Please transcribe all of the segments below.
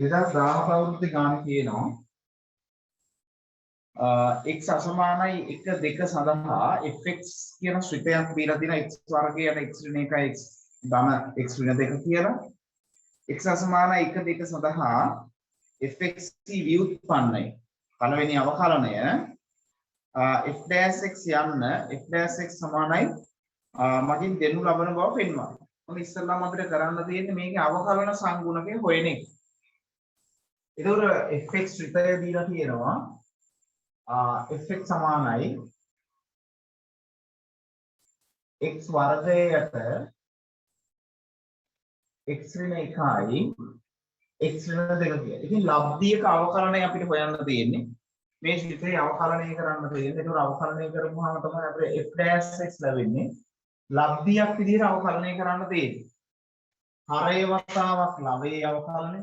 2017 අවුරුද්දේ ගාන කියනවා x අසමානයි 1 2 සඳහා fx කියන ශ්‍රිතයක් දීලා තියෙනවා x වර්ගයට x ඍණ 1 x ධන x ඍණ 2 කියලා. x අසමානයි 1 2 සඳහා fx ව්‍යුත්පන්නයි. පළවෙනි අවකලනය f'(x) යන්න f'(x) සමානයි මගින් දෙනු ලබන බව පෙන්වනවා. මොකද ඉස්සෙල්ලාම අපිට කරන්න තියෙන්නේ මේකේ අවකලන සංගුණකය හොයන එක. ඒතකොට fx ශ්‍රිතය දීලා තියෙනවා fx සමානයි x වර්ගයට x ඍණ 1යි x ඍණ 2 කියලා. ඉතින් ලබ්ධියක අවකලනය අපිට හොයන්න තියෙන්නේ. මේ ශ්‍රිතේ අවකලනය කරන්න තියෙන්නේ. ඒක අවකලනය කරපුවාම තමයි අපිට f'(x) ලැබෙන්නේ. ලබ්ධියක් විදිහට අවකලනය කරන්න තියෙන්නේ. හරය වතාවක් ලවයේ අවකලනය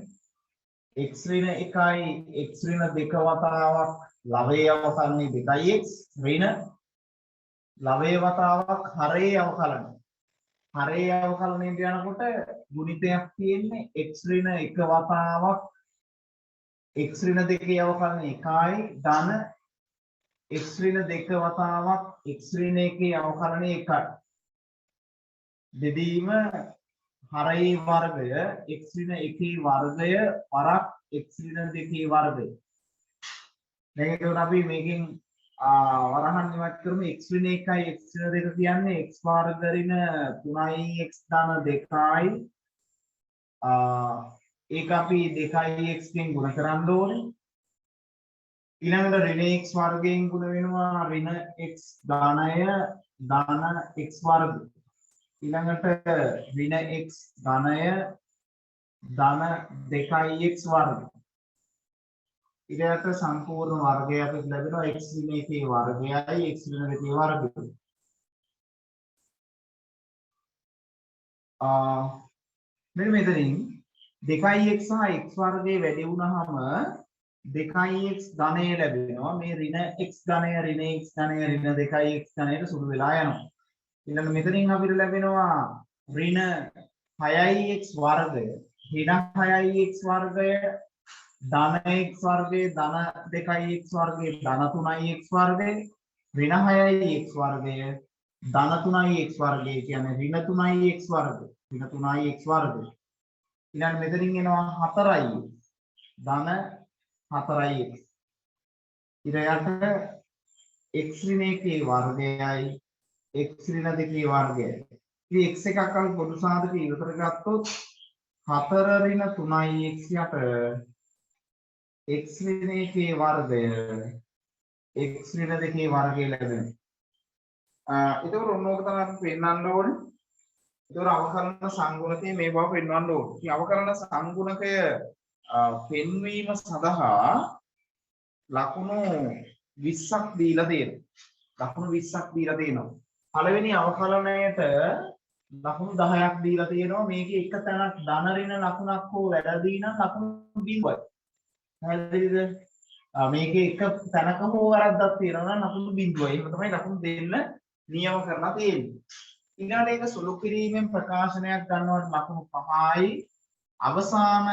x ඍණ 1යි x ඍණ 2 වතාවක් ලවයේ අවකලනය 2x ඍණ ලවයේ වතාවක් හරයේ අවකලනය. හරයේ අවකලනයට යනකොට ගුණිතයක් තියෙන්නේ x ඍණ 1 වතාවක් x ඍණ 2 අවකලනය 1යි ධන x ඍණ 2 වතාවක් x ඍණ 1 අවකලනය 1යි. දෙදීම හරයේ වර්ගය x ඍණ 1 වර්ගය වරක් x ඍණ 2 වර්ගය. දැන් ඒකට අපි මේකෙන් වරහන් ඉවත් කරමු x ඍණ 1යි x ඍණ 2 කියන්නේ x වර්ග ඍණ 3යි x ධන 2යි ඒක අපි 2x කින් ගුණ කරන්න ඕනේ. ඊළඟට ඍණ x වර්ගයෙන් ගුණ වෙනවා ඍණ x ධනය ධන x වර්ග. ඊළඟට ඍණ x ධනය ධන 2x වර්ග. ඊට සම්පූර්ණ වර්ගයක් ලැබෙනවා x ඍණ 1 වර්ගයයි x ඍණ 2 වර්ගය. මෙන්න මෙතනින් 2x සහ x වර්ගයේ වැඩි වුණාම 2x ධනය ලැබෙනවා. මේ ඍණ x ධනය ඍණ x ධනය ඍණ 2x ධනයට සුළු වෙලා යනවා. ඊළඟ මෙතනින් අපිට ලැබෙනවා ඍණ 6x වර්ගය ඍණ 6x වර්ගය ධන x වර්ගය ධන 2x වර්ගය ධන 3x වර්ගය ඍණ 6x වර්ගය ධන 3x වර්ගය කියන්නේ ඍණ 3x වර්ගය ඍණ 3x වර්ගය. ඊළඟ මෙතනින් එනවා 4x ධන 4x. ඊට x ඍණ 1 වර්ගයයි x ඍණ 2 වර්ගයයි. ඉතින් x එකක් අපි පොදු සාධක ඉවතර ගත්තොත් 4 ඍණ 3x යට x ඍණ 1 වර්ගය x ඍණ 2 වර්ගය ලැබෙනවා. ඒකවල ඔන්නෝක තමයි අපි පෙන්නන්න ඕනේ. ඒතර අවකලන සංගුණකයේ මේ බව පෙන්වන්න ඕනේ. ඉතින් අවකලන සංගුණකය පෙන්වීම සඳහා ලකුණු 20ක් දීලා තියෙනවා. ලකුණු 20ක් දීලා තියෙනවා. පළවෙනි අවකලනයට ලකුණු 10ක් දීලා තියෙනවා. මේකේ එක තැනක් ධන ඍණ ලකුණක් හෝ වැඩි නම් ලකුණු 0යි. හරිද? මේකේ එක තැනක හෝ වැරද්දක් තියෙනවා නම් ලකුණු 0යි. ඒක තමයි ලකුණු දෙන්න නියම කරලා තියෙන්නේ. ඊළඟට ඒක සුළු කිරීමෙන් ප්‍රකාශනයක් ගන්නවට ලකුණු 5යි. අවසාන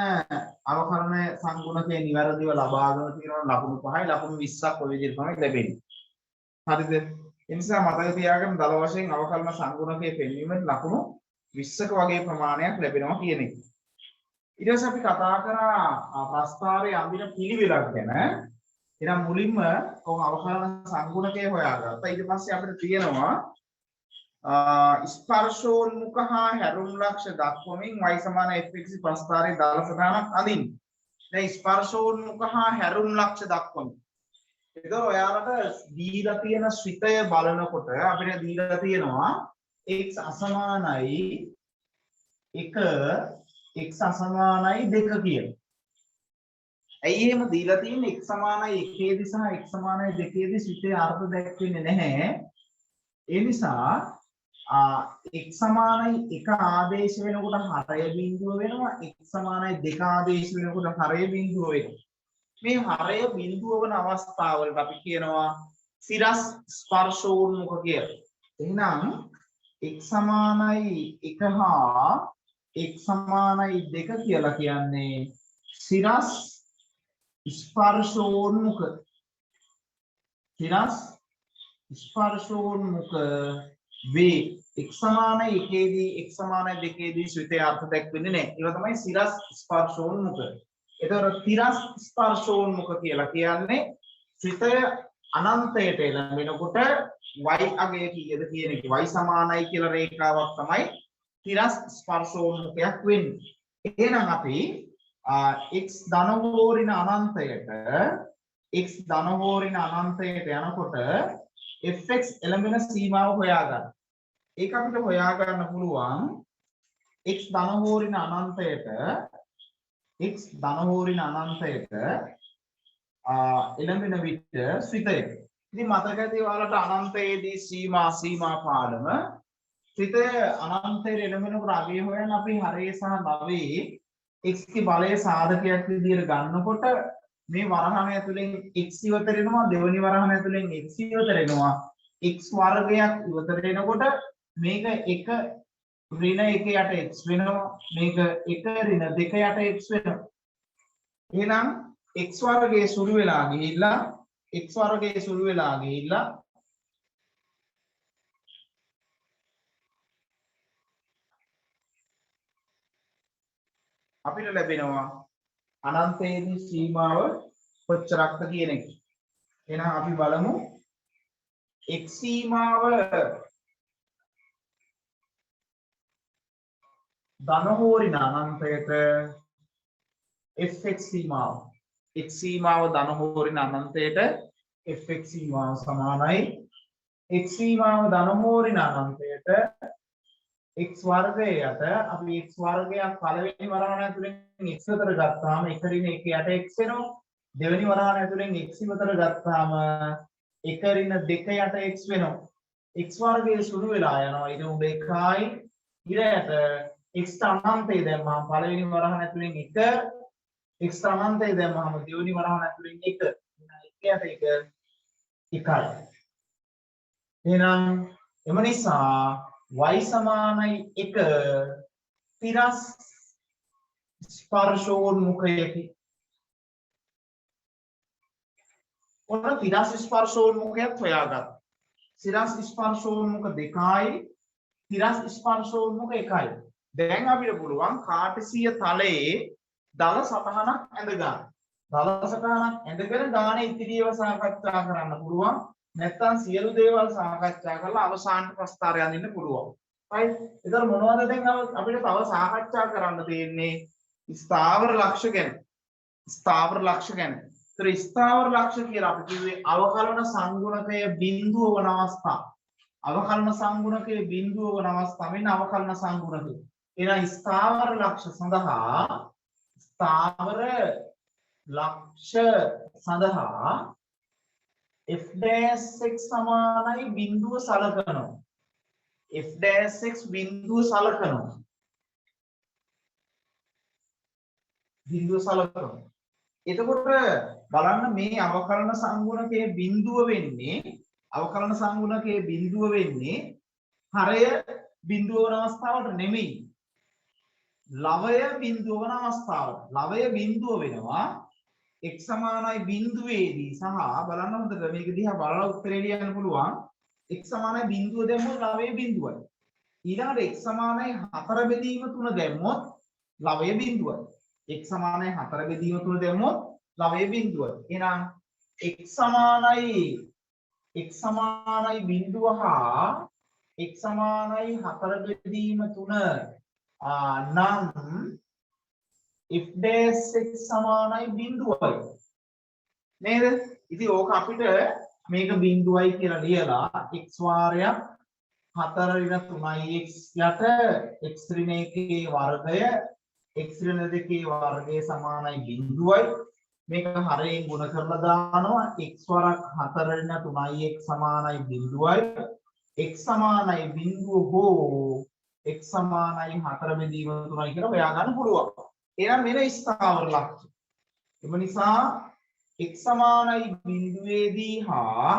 අවකලන සංගුණකයේ නිවැරදිව ලබාගෙන තියෙනවා ලකුණු 5යි. ලකුණු 20ක් ඔය විදිහට තමයි ලැබෙන්නේ. හරිද? ඒ නිසා මතක තියාගන්න දල වශයෙන් අවකලන සංගුණකයේ පෙන්වීමෙන් ලකුණු 20ක වගේ ප්‍රමාණයක් ලැබෙනවා කියන එක. ඊට පස්සේ අපි කතා කරා ප්‍රස්තාරයේ අඳින පිළිවෙලක් ගැන. එහෙනම් මුලින්ම කොහොම අවකලන සංගුණකය හොයාගත්තා. ඊට පස්සේ අපිට තියෙනවා ස්පර්ශෝන්මුඛ හා හැරුම් ලක්ෂ දක්වමින් y සමාන fx ප්‍රස්තාරයේ දාල සටහනක් අඳින්න. දැන් ස්පර්ශෝන්මුඛ හා හැරුම් ලක්ෂ දක්වමින්. ඒක ඔයාලට දීලා තියෙන ශ්‍රිතය බලනකොට අපිට දීලා තියෙනවා x අසමානයි 1 x අසමානයි 2 කියලා. ඇයි එහෙම දීලා තියෙන්නේ? x සමානයි 1 දී සහ x සමානයි 2 දී ශ්‍රිතයේ අර්ථ දැක්වෙන්නේ නැහැ. ඒ නිසා x සමානයි 1 ආදේශ වෙනකොට හරය බිඳුව වෙනවා. x සමානයි 2 ආදේශ වෙනකොට හරය බිඳුව වෙනවා. මේ හරය බිඳුව වන අවස්ථාවලට අපි කියනවා සිරස් ස්පර්ශෝන්මුඛ කියලා. එහෙනම් x සමානයි 1 හා x සමානයි 2 කියලා කියන්නේ සිරස් ස්පර්ශෝන්මුඛ සිරස් ස්පර්ශෝන්මුඛ වේ x සමාන 1දී x සමාන 2දී ශ්‍රිතේ අර්ථ දක්වන්නේ නැහැ. ඒවා තමයි සිරස් ස්පර්ශෝන්මුඛ. ඒතකොට තිරස් ස්පර්ශෝන්මුඛ කියලා කියන්නේ ශ්‍රිතය අනන්තයට එළඹෙනකොට y අගය කීයද කියන එක. y සමානයි කියලා රේඛාවක් තමයි තිරස් ස්පර්ශෝන්මුඛයක් වෙන්නේ. එහෙනම් අපි x ධන හෝ ඍණ අනන්තයට යනකොට fx එළඹෙන සීමාව හොයාගන්න. ඒක අපිට හොයාගන්න පුළුවන් x ධන හෝ ඍණ අනන්තයට එළඹෙන විට ශ්‍රිතය. ඉතින් මතක ඇති ඔයාලට අනන්තයේදී සීමා පාඩම ශ්‍රිතය අනන්තයට එළඹෙනකොට අගය හොයන්න අපි හරය සහ නවයේ x ගේ බලයේ සාධකයක් විදියට ගන්නකොට මේ වරහණ ඇතුලෙන් x ඉවතර එනවා, දෙවෙනි වරහණ ඇතුලෙන් x ඉවතර එනවා, x වර්ගයක් ඉවතර එනකොට මේක 1 ඍණ 1 යට x වෙනවා, මේක 1 ඍණ 2 යට x වෙනවා. එහෙනම් x වර්ගයේ සුළු වෙලා ගිහිල්ලා අපිට ලැබෙනවා අනන්තයේදී සීමාව කොච්චරක්ද කියන එක. එහෙනම් අපි බලමු x සීමාව ධන හෝ ඍණ අනන්තයට fx සීමාව x සීමාව ධන හෝ ඍණ අනන්තයට fx සීමාව සමානයි x සීමාව ධන හෝ ඍණ අනන්තයට x වර්ගයට අපි x වර්ගයක් පළවෙනි වරහණ ඇතුලෙන් x විතර ගත්තාම 1 ඍණ 1 යට x වෙනවා, දෙවෙනි වරහණ ඇතුලෙන් x විතර ගත්තාම 1 ඍණ 2 යට x වෙනවා. x වර්ගයේ සුළු වෙලා යනවා. ඊට උඩ 1යි ඊළඟට x අනන්තය දැම්මම පළවෙනි වරහණ ඇතුලෙන් 1, x අනන්තය දැම්මම දෙවෙනි වරහණ ඇතුලෙන් 1. එහෙනම් 1 යට 1 1යි. එහෙනම් එම නිසා y සමානයි 1 තිරස් ස්පර්ශෝන්මුඛයකි. ඔන්න තිරස් ස්පර්ශෝන්මුඛයත් හොයාගත්තා. තිරස් ස්පර්ශෝන්මුඛ 2යි තිරස් ස්පර්ශෝන්මුඛ 1යි. දැන් අපිට පුළුවන් කාටසීය තලයේ දල සටහනක් ඇඳ ගන්න. දල සටහනක් ඇඳගෙන ගාන ඉදිරියව සාකච්ඡා කරන්න පුළුවන්. නැත්තම් සියලු දේවල් සාකච්ඡා කරලා අවසාන ප්‍රස්තාරය අඳින්න පුළුවන්. right? ඒතර මොනවද දැන් අපිට තව සාකච්ඡා කරන්න තියෙන්නේ? ස්ථාවර ලක්ෂ ගැන. ස්ථාවර ලක්ෂ ගැන. ඒතර ස්ථාවර ලක්ෂ කියලා අපි කිව්වේ අවකලන සංගුණකය බිඳුව වන අවස්ථාව. අවකලන සංගුණකයේ බිඳුව වන අවස්ථාව වෙන අවකලන සංගුණකය. එහෙනම් ස්ථාවර ලක්ෂ සඳහා f' සමානයි බිඳුව සලකනවා. f' බිඳුව සලකනවා. එතකොට බලන්න මේ අවකලන සංගුණකයේ බිඳුව වෙන්නේ හරය බිඳුව වන අවස්ථාවට නෙමෙයි. ලවය බිඳුව වන අවස්ථාවට. ලවය බිඳුව වෙනවා x සමානයි බිඳුවේදී සහ බලන්න හොඳට මේක දිහා බලලා උත්තරේ ලියන්න පුළුවන්. x සමානයි බිඳුව දැම්මොත් ලවය බිඳුවයි. ඊළඟට x සමානයි 4 බෙදීම 3 දැම්මොත් ලවය බිඳුවයි. x සමානයි 4 බෙදීම 3 දැම්මොත් ලවය බිඳුවයි. එහෙනම් x සමානයි බිඳුව හා x සමානයි 4 බෙදීම 3 නම් f' සමානයි බිඳුවයි නේද? ඉතින් ඕක අපිට මේක බිඳුවයි කියලා ලියලා x වාරයක් 4 ඍණ 3x යට x ඍණ 1 වර්ගය x ඍණ 2 වර්ගය සමානයි බිඳුවයි. මේක හරයෙන් ගුණ කරලා දානවා x වරක් 4 ඍණ 3x සමානයි බිඳුවයි. x සමානයි බිඳුව හෝ x සමානයි 4 බෙදීම 3යි කියලා හොයා ගන්න පුළුවන්. එහෙනම් මෙන්න ස්ථාවර ලක්ෂ්‍ය. එම නිසා x සමානයි බිඳුවේදී හා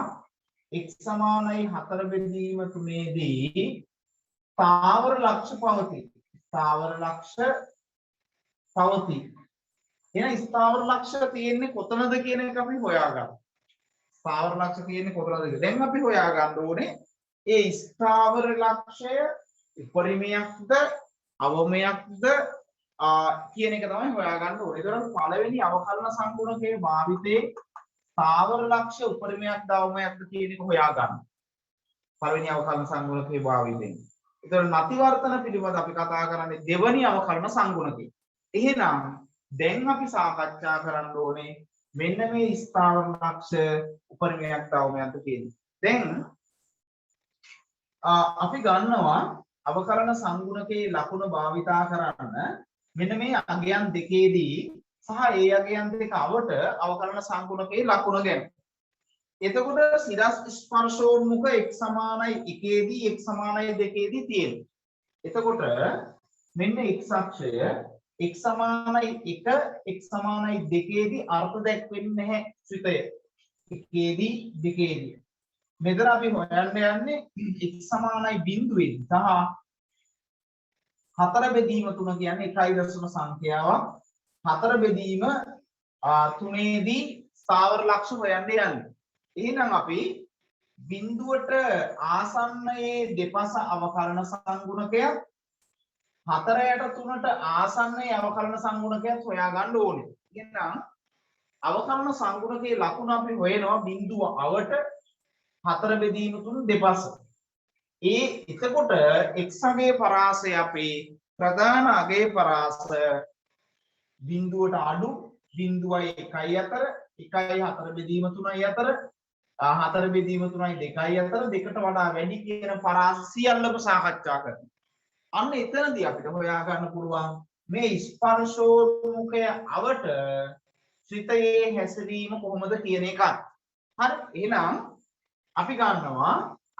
x සමානයි 4 බෙදීම 3දී ස්ථාවර ලක්ෂ්‍ය පවතී. එහෙනම් ස්ථාවර ලක්ෂ තියෙන්නේ කොතනද කියන එක අපි හොයාගන්න. ස්ථාවර ලක්ෂ තියෙන්නේ කොතනද කියලා. දැන් අපි හොයාගන්න ඕනේ ඒ ස්ථාවර ලක්ෂය උපරිමයක්ද අවමයක්ද කියන එක තමයි හොයාගන්න ඕනේ. ඒතරම් පළවෙනි අවකලන සංගුණකයේ භාවිතේ ස්ථාවර ලක්ෂ උපරිමයක්ද අවමයක්ද කියන එක හොයාගන්න. පළවෙනි අවකලන සංගුණකයේ භාවිතේ. ඒතර නතිවර්තන පිළිබඳ අපි කතා කරන්නේ දෙවනි අවකලන සංගුණකේ. එහෙනම් දැන් අපි සාකච්ඡා කරන්න ඕනේ මෙන්න මේ ස්ථාවර ලක්ෂ උපරිමයක්ද අවමයක්ද කියන්නේ. දැන් අපි ගන්නවා අවකලන සංගුණකයේ ලකුණ භාවිතා කරන්න මෙන්න මේ අගයන් දෙකේදී සහ ඒ අගයන් දෙක අවට අවකලන සංගුණකයේ ලකුණ ගැන. එතකොට සිරස් ස්පර්ශෝන්මුඛ x සමානයි 1ේදී x සමානයි 2ේදී තියෙනවා. එතකොට මෙන්න x අක්ෂය x සමානයි 1 x සමානයි 2ේදී අර්ථ දැක්වෙන්නේ නැහැ ශ්‍රිතය. 1ේදී 2ේදී. මෙතන අපි හොයන්න යන්නේ x සමානයි බිඳුවේදී සහ 4 බෙදීම 3 කියන්නේ 1.0 සංඛ්‍යාවක්. 4 බෙදීම 3ේදී ස්ථාවර ලක්ෂ හොයන්න යන්නේ. එහෙනම් අපි බිඳුවට ආසන්නයේ දෙපස අවකලන සංගුණකයක් 4යට 3ට ආසන්නයේ අවකලන සංගුණකයක් හොයා ගන්න ඕනේ. එහෙනම් අවකලන සංගුණකයේ ලකුණ අපි හොයනවා බිඳුව අවට 4 බෙදීම 3 දෙපස. එතකොට x අගයේ පරාසය අපේ ප්‍රධාන අගයේ පරාස බිඳුවට අඩු බිඳුවයි 1යි අතර 1යි 4 බෙදීම 3යි අතර 4 බෙදීම 3යි 2යි අතර දෙකට වඩා වැඩි කියන පරාස සියල්ලම සාකච්ඡා කරනවා. අන්න එතනදී අපිට හොයා ගන්න පුළුවන් මේ ස්පර්ශෝන්මුඛය අවට ශ්‍රිතයේ හැසිරීම කොහොමද කියන එක. හරි. එහෙනම් අපි ගන්නවා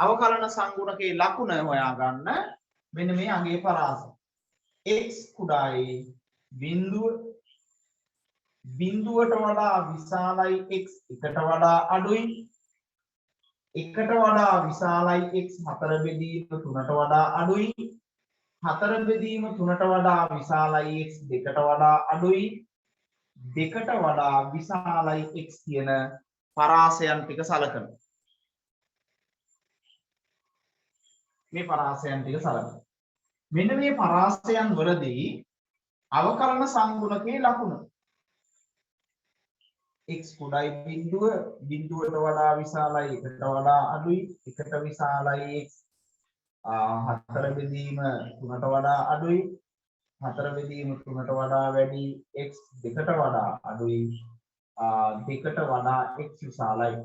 අවකලන සංගුණකයේ ලකුණ හොයා ගන්න මෙන්න මේ අගයේ පරාස. x කුඩායි බිඳුවට වඩා විශාලයි x එකට වඩා අඩුයි. එකට වඩා විශාලයි x 4 බෙදීම 3ට වඩා අඩුයි. 4 බෙදීම 3ට වඩා විශාලයි x දෙකට වඩා අඩුයි. දෙකට වඩා විශාලයි x කියන පරාසයන් ටික සලකනවා. මේ පරාසයන් ටික සලකනවා. මෙන්න මේ පරාසයන් වලදී අවකලන සංගුණකයේ ලකුණ x කුඩායි බිඳුවට වඩා විශාලයි එකට වඩා අඩුයි. එකට විශාලයි x 4 බෙදීම 3ට වඩා අඩුයි. 4 බෙදීම 3ට වඩා වැඩි x දෙකට වඩා අඩුයි. දෙකට වඩා x විශාලයි.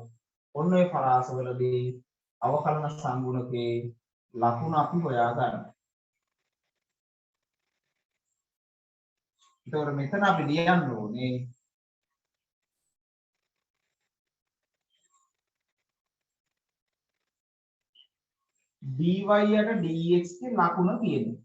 ඔන්න ඔය පරාසවලදී අවකලන සංගුණකයේ ලකුණ අපි හොයා ගන්න. ඒතකොට මෙතන අපි ලියන්න ඕනේ dy යට dx ගේ ලකුණ තියෙනවා.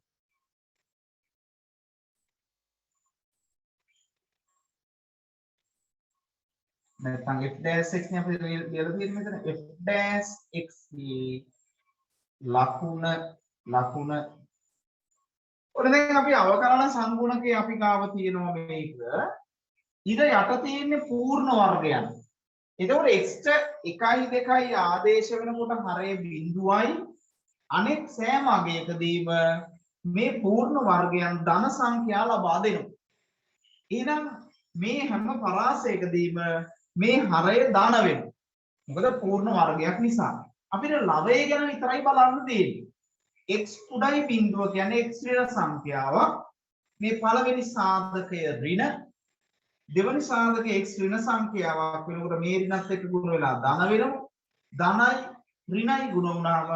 නැත්නම් f dash x නේ අපිට ලියලා තියෙන්නේ මෙතන f dash x ගේ ලකුණ ඔන්න දැන් අපි අවකලන සංගුණකේ අපි ගාව තියෙනවා මේක ඉර යට තියෙන්නේ පූර්ණ වර්ගයන්. එතකොට x ට 1යි 2යි ආදේශ වෙනකොට හරය බිඳුවයි අනෙක් සෑම අගයකදීම මේ පූර්ණ වර්ගයන් ධන සංඛ්‍යා ලබා දෙනවා. එහෙනම් මේ හැම පරාසයකදීම මේ හරය ධන වෙනවා. මොකද පූර්ණ වර්ගයක් නිසා. අපිට ලවය ගැන විතරයි බලන්න තියෙන්නේ. x කුඩායි බිඳුව කියන්නේ x ඍණ සංඛ්‍යාවක්. මේ පළවෙනි සාධකය ඍණ දෙවෙනි සාධකය x ඍණ සංඛ්‍යාවක් වෙනකොට මේ ඍණත් එක්ක ගුණ වෙලා ධන වෙනවා. ධනයි ඍණයි ගුණ වුණාම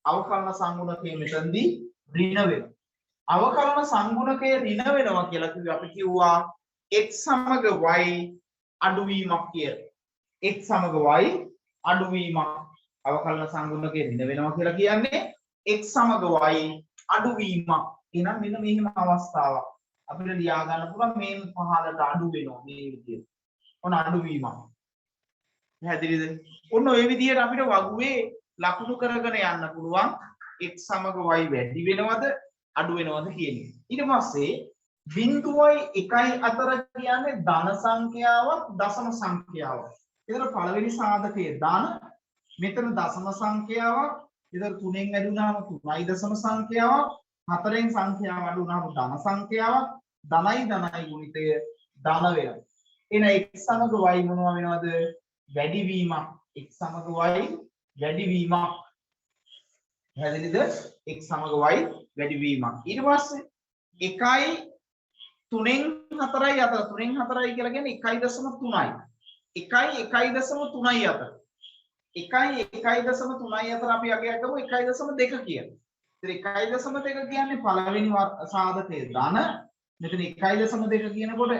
අවකලන සංගුණකයේ මෙතනදී ඍණ වෙනවා. අවකලන සංගුණකයේ ඍණ වෙනවා කියලා අපි කිව්වා x සමග y අඩුවීමක් කියලා. x සමග y අඩුවීමක් අවකලන සංගුණකයේ ඍණ වෙනවා කියලා කියන්නේ x සමග y අඩුවීමක්. එහෙනම් මෙන්න මෙහිම අවස්ථාවක් අපිට ලියා ගන්න පුළුවන් මේ පහළට අඩු වෙනවා මේ විදිහට. ඔන්න අඩුවීමක්. පැහැදිලිද? ඔන්න ওই විදිහට අපිට වගුවේ ලකුණු කරගෙන යන්න පුළුවන් x සමග y වැඩි වෙනවද අඩු වෙනවද කියන එක. ඊට පස්සේ බිංදුවයි 1යි අතර කියන්නේ ධන සංඛ්‍යාවක් දශම සංඛ්‍යාවක්. ඒතර පළවෙනි සාධකයේ ධන මෙතන දශම සංඛ්‍යාවක්. ඒතර 3ෙන් වැඩුණාම 3යි දශම සංඛ්‍යාවක්. 4ෙන් සංඛ්‍යාව වැඩුණාම ධන සංඛ්‍යාවක්. ධනයි ධනයි ගුණිතය ධන වෙනවා. එහෙනම් x සමග y මොනවා වෙනවද? වැඩිවීමක්. x සමග y වැඩිවීමක්. පැහැදිලිද? x සමග y වැඩිවීමක්. ඊට පස්සේ 1යි 3ෙන් 4යි අතර 3ෙන් 4යි කියලා කියන්නේ 1.3යි. 1යි 1.3යි අතර. 1යි 1.3යි අතර අපි අගය කරමු 1.2 කියලා. ඉතින් 1.2 කියන්නේ පළවෙනි සාධකයේ ධන. මෙතන 1.2 කියනකොට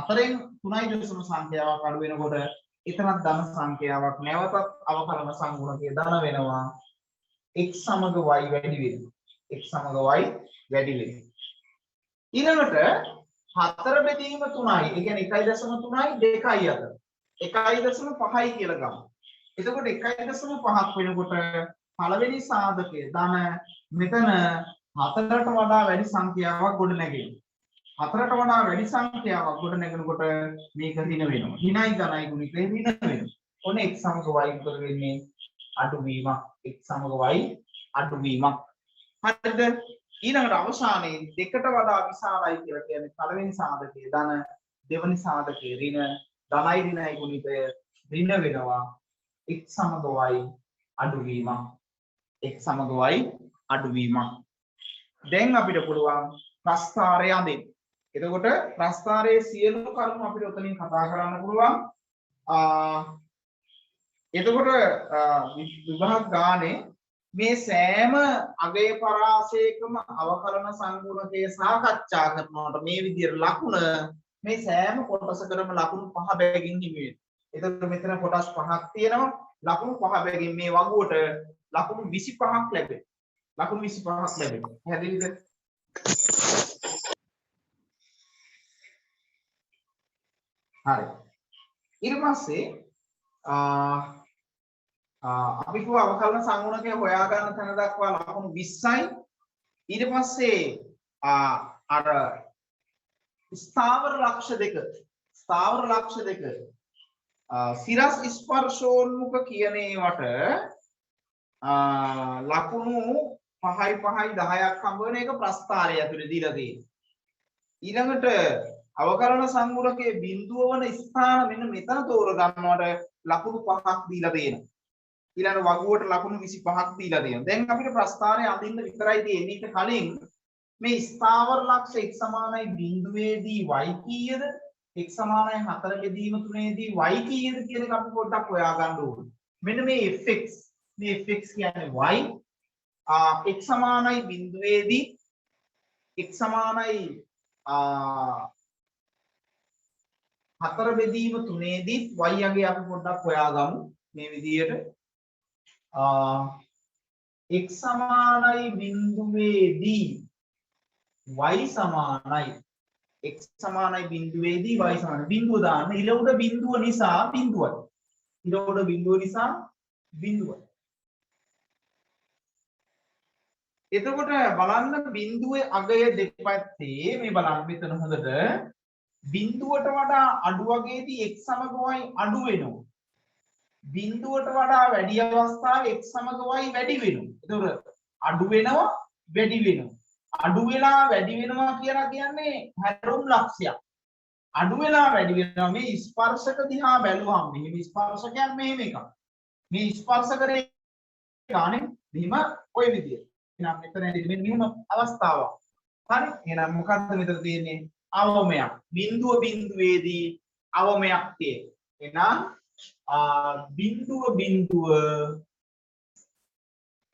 4ෙන් 3යි දශම සංඛ්‍යාවක් අඩු වෙනකොට එතනත් ධන සංඛ්‍යාවක් නැවතත් අවකලන සංගුණකයේ ධන වෙනවා. x සමග y වැඩි වෙනවා. x සමග y වැඩි වෙනවා. ඊළඟට 4 බෙදීම 3යි. ඒ කියන්නේ 1.3යි 2යි අතර. 1.5යි කියලා ගමු. එතකොට 1.5ක් වෙනකොට පළවෙනි සාධකයේ ධන මෙතන 4ට වඩා වැඩි සංඛ්‍යාවක් ගොඩ නැගෙනවා. 4ට වඩා වැඩි සංඛ්‍යාවක් ගොඩ නැගෙනකොට මේක ඍණ වෙනවා. ඍණයි ධනයි ගුණිතේ ඍණ වෙනවා. ඔන්න x සමග y උතර වෙන්නේ අඩුවීමක්. x සමග y අඩුවීමක්. හරිද? ඊළඟට අවසානයේ දෙකට වඩා විශාලයි කියලා කියන්නේ පළවෙනි සාධකයේ ධන දෙවෙනි සාධකයේ ඍණ ධනයි ඍණයි ගුණිතය ඍණ වෙනවා. x සමග y අඩුවීමක්. x සමග y අඩුවීමක්. දැන් අපිට පුළුවන් ප්‍රස්ථාරය අඳින්න. එතකොට ප්‍රස්ථාරයේ සියලු කරුණු අපිට උතනින් කතා කරන්න පුළුවන්. එතකොට විභාග ගානේ මේ සෑම අගය පරාසයකම අවකලන සංගුණකයේ සාකච්ඡා කරනකොට මේ විදිහට ලකුණ මේ සෑම කොටසකටම ලකුණු 5 බැගින් හිමි වෙනවා. එතකොට මෙතන කොටස් 5ක් තියෙනවා. ලකුණු 5 බැගින් මේ වගුවට ලකුණු 25ක් ලැබෙනවා. ලකුණු 25ක් ලැබෙනවා. පැහැදිලිද? හරි. ඊට පස්සේ අපි කිව්ව අවකලන සංගුණකය හොයා ගන්න තැන දක්වා ලකුණු 20යි. ඊට පස්සේ අර ස්ථාවර ලක්ෂ දෙක සිරස් ස්පර්ශෝන්මුඛ කියන ඒවට ලකුණු 5යි 5යි 10ක් හම්බ වෙන එක ප්‍රස්ථාරය ඇතුලේ දීලා තියෙනවා. ඊළඟට අවකලන සංගුණකයේ බිඳුව වන ස්ථාන මෙන්න මෙතන තෝර ගන්නවට ලකුණු 5ක් දීලා තියෙනවා. ඊළඟ වගුවට ලකුණු 25ක් දීලා තියෙනවා. දැන් අපිට ප්‍රස්ථාරය අඳින්න විතරයි තියෙන්නේ. ඊට කලින් මේ ස්ථාවර ලක්ෂ x සමානයි බිඳුවේදී y කීයද? x සමානයි 4 බෙදීම 3ේදී y කීයද කියන එක අපි පොඩ්ඩක් හොයා ගන්න ඕනේ. මෙන්න මේ fx කියන්නේ y x සමානයි බිඳුවේදී x සමානයි 4 බෙදීම 3ේදී y යගේ අපි පොඩ්ඩක් හොයාගමු මේ විදිහට x සමානයි බිඳුවේදී y සමානයි x සමානයි බිඳුවේදී y සමානයි බිඳුව දාන්න ඉල උඩ බිඳුව නිසා බිඳුවයි ඉල උඩ බිඳුව නිසා බිඳුවයි එතකොට බලන්න බිඳුවේ අගය දෙපැත්තේ මේ බලන්න මෙතන හොඳට බිඳුවට වඩා අඩු වගේදී x සමග y අඩු වෙනවා බිඳුවට වඩා වැඩි අවස්ථාවේ x සමග y වැඩි වෙනවා එතකොට අඩු වෙනවා වැඩි වෙනවා අඩු වෙලා වැඩි වෙනවා කියලා කියන්නේ හැරොම් ලක්ෂයක් අඩු වෙලා වැඩි වෙනවා මේ ස්පර්ශක දිහා බැලුවම මෙහෙම ස්පර්ශකයක් මෙහෙම එකක් මේ ස්පර්ශ කරේ ගානේ මෙහෙම ඔය විදියට එහෙනම් මෙතනදී මෙන්න අවස්ථාවක් හරි එහෙනම් මොකද්ද මෙතන තියෙන්නේ අවමයක් බිඳුවේදී අවමයක් තියෙනවා එහෙනම් බිඳුව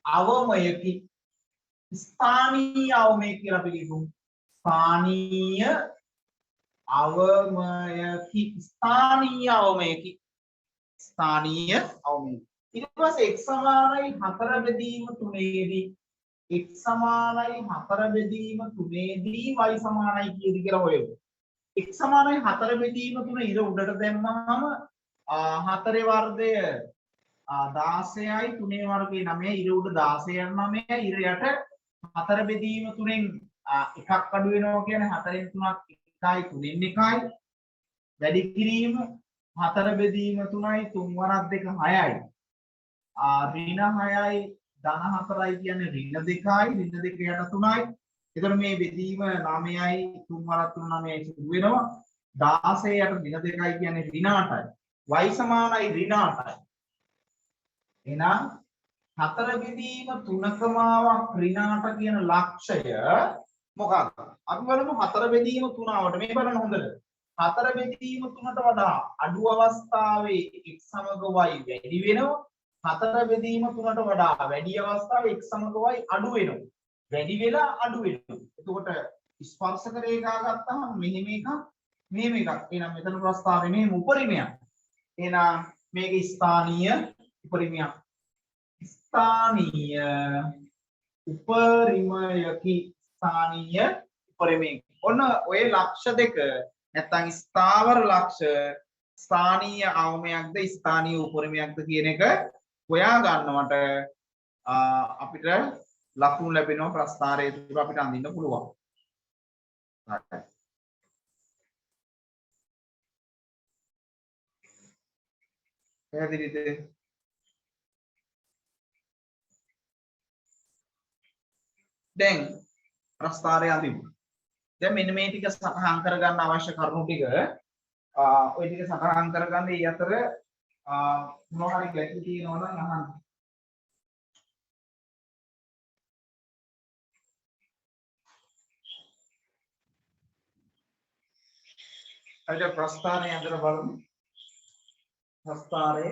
අවමයකි स्थानीय අවමය කියලා අපි කියමු स्थानीय අවමයකි ඊට පස්සේ x සමානයි 4 බෙදීම 3ේදී x සමානයි 4 බෙදීම 3ේදී y සමානයි කීයද කියලා හොයමු x සමානයි 4 බෙදීම 3 ඉර උඩට දැම්මම 4 වර්ගය 16යි 3 වර්ගය 9යි ඉර උඩ 16 9යි ඉර යට 4 බෙදීම 3ෙන් එකක් අඩු වෙනවා කියන්නේ 4න් 3ක් 1යි 3න් 1යි. වැඩි කිරීම 4 බෙදීම 3යි 3 වරක් 2 6යි. ඍණ 6යි ධන 4යි කියන්නේ ඍණ 2යි ඍණ 2 යට 3යි. එතකොට මේ බෙදීම 9යි 3 වරක් 3 9යි සිදු වෙනවා. 16 යට ඍණ 2යි කියන්නේ ඍණ 8යි. y සමානයි ඍණ 8යි. එහෙනම් 4 බෙදීම 3කමාවක් ඍණ 8 කියන ලක්ෂය මොකක්ද? අපි බලමු 4 බෙදීම 3වට මේ බලන්න හොඳට. 4 බෙදීම 3ට වඩා අඩු අවස්ථාවේ x සමග y වැඩි වෙනවා. 4 බෙදීම 3ට වඩා වැඩි අවස්ථාවේ x සමග y අඩු වෙනවා. වැඩි වෙලා අඩු වෙනවා. එතකොට ස්පර්ශක රේඛා ගත්තාම මෙහෙම එකක් මෙහෙම එකක්. එහෙනම් මෙතන ප්‍රස්තාවය මෙහෙම උපරිමයක්. එහෙනම් මේක ස්ථානීය උපරිමයක්. ස්ථානීය උපරිමයකි ස්ථානීය උපරිමය. ඔන්න ඔය ලක්ෂ දෙක නැත්නම් ස්ථාවර ලක්ෂ ස්ථානීය අවමයක්ද ස්ථානීය උපරිමයක්ද කියන එක හොයා ගන්නවට අපිට ලකුණු ලැබෙනවා ප්‍රස්ථාරය තුල අපිට අඳින්න පුළුවන්. හරි. පැහැදිලිද? දැන් ප්‍රස්ථාරය අඳිමු. දැන් මෙන්න මේ ටික සටහන් කරගන්න අවශ්‍ය කරුණු ටික ඔය ටික සටහන් කරගන්න ඊ අතර මොනවා හරි ගැටලු තියෙනවා නම් අහන්න. අද ප්‍රස්ථාරය අඳලා බලමු. ප්‍රස්ථාරය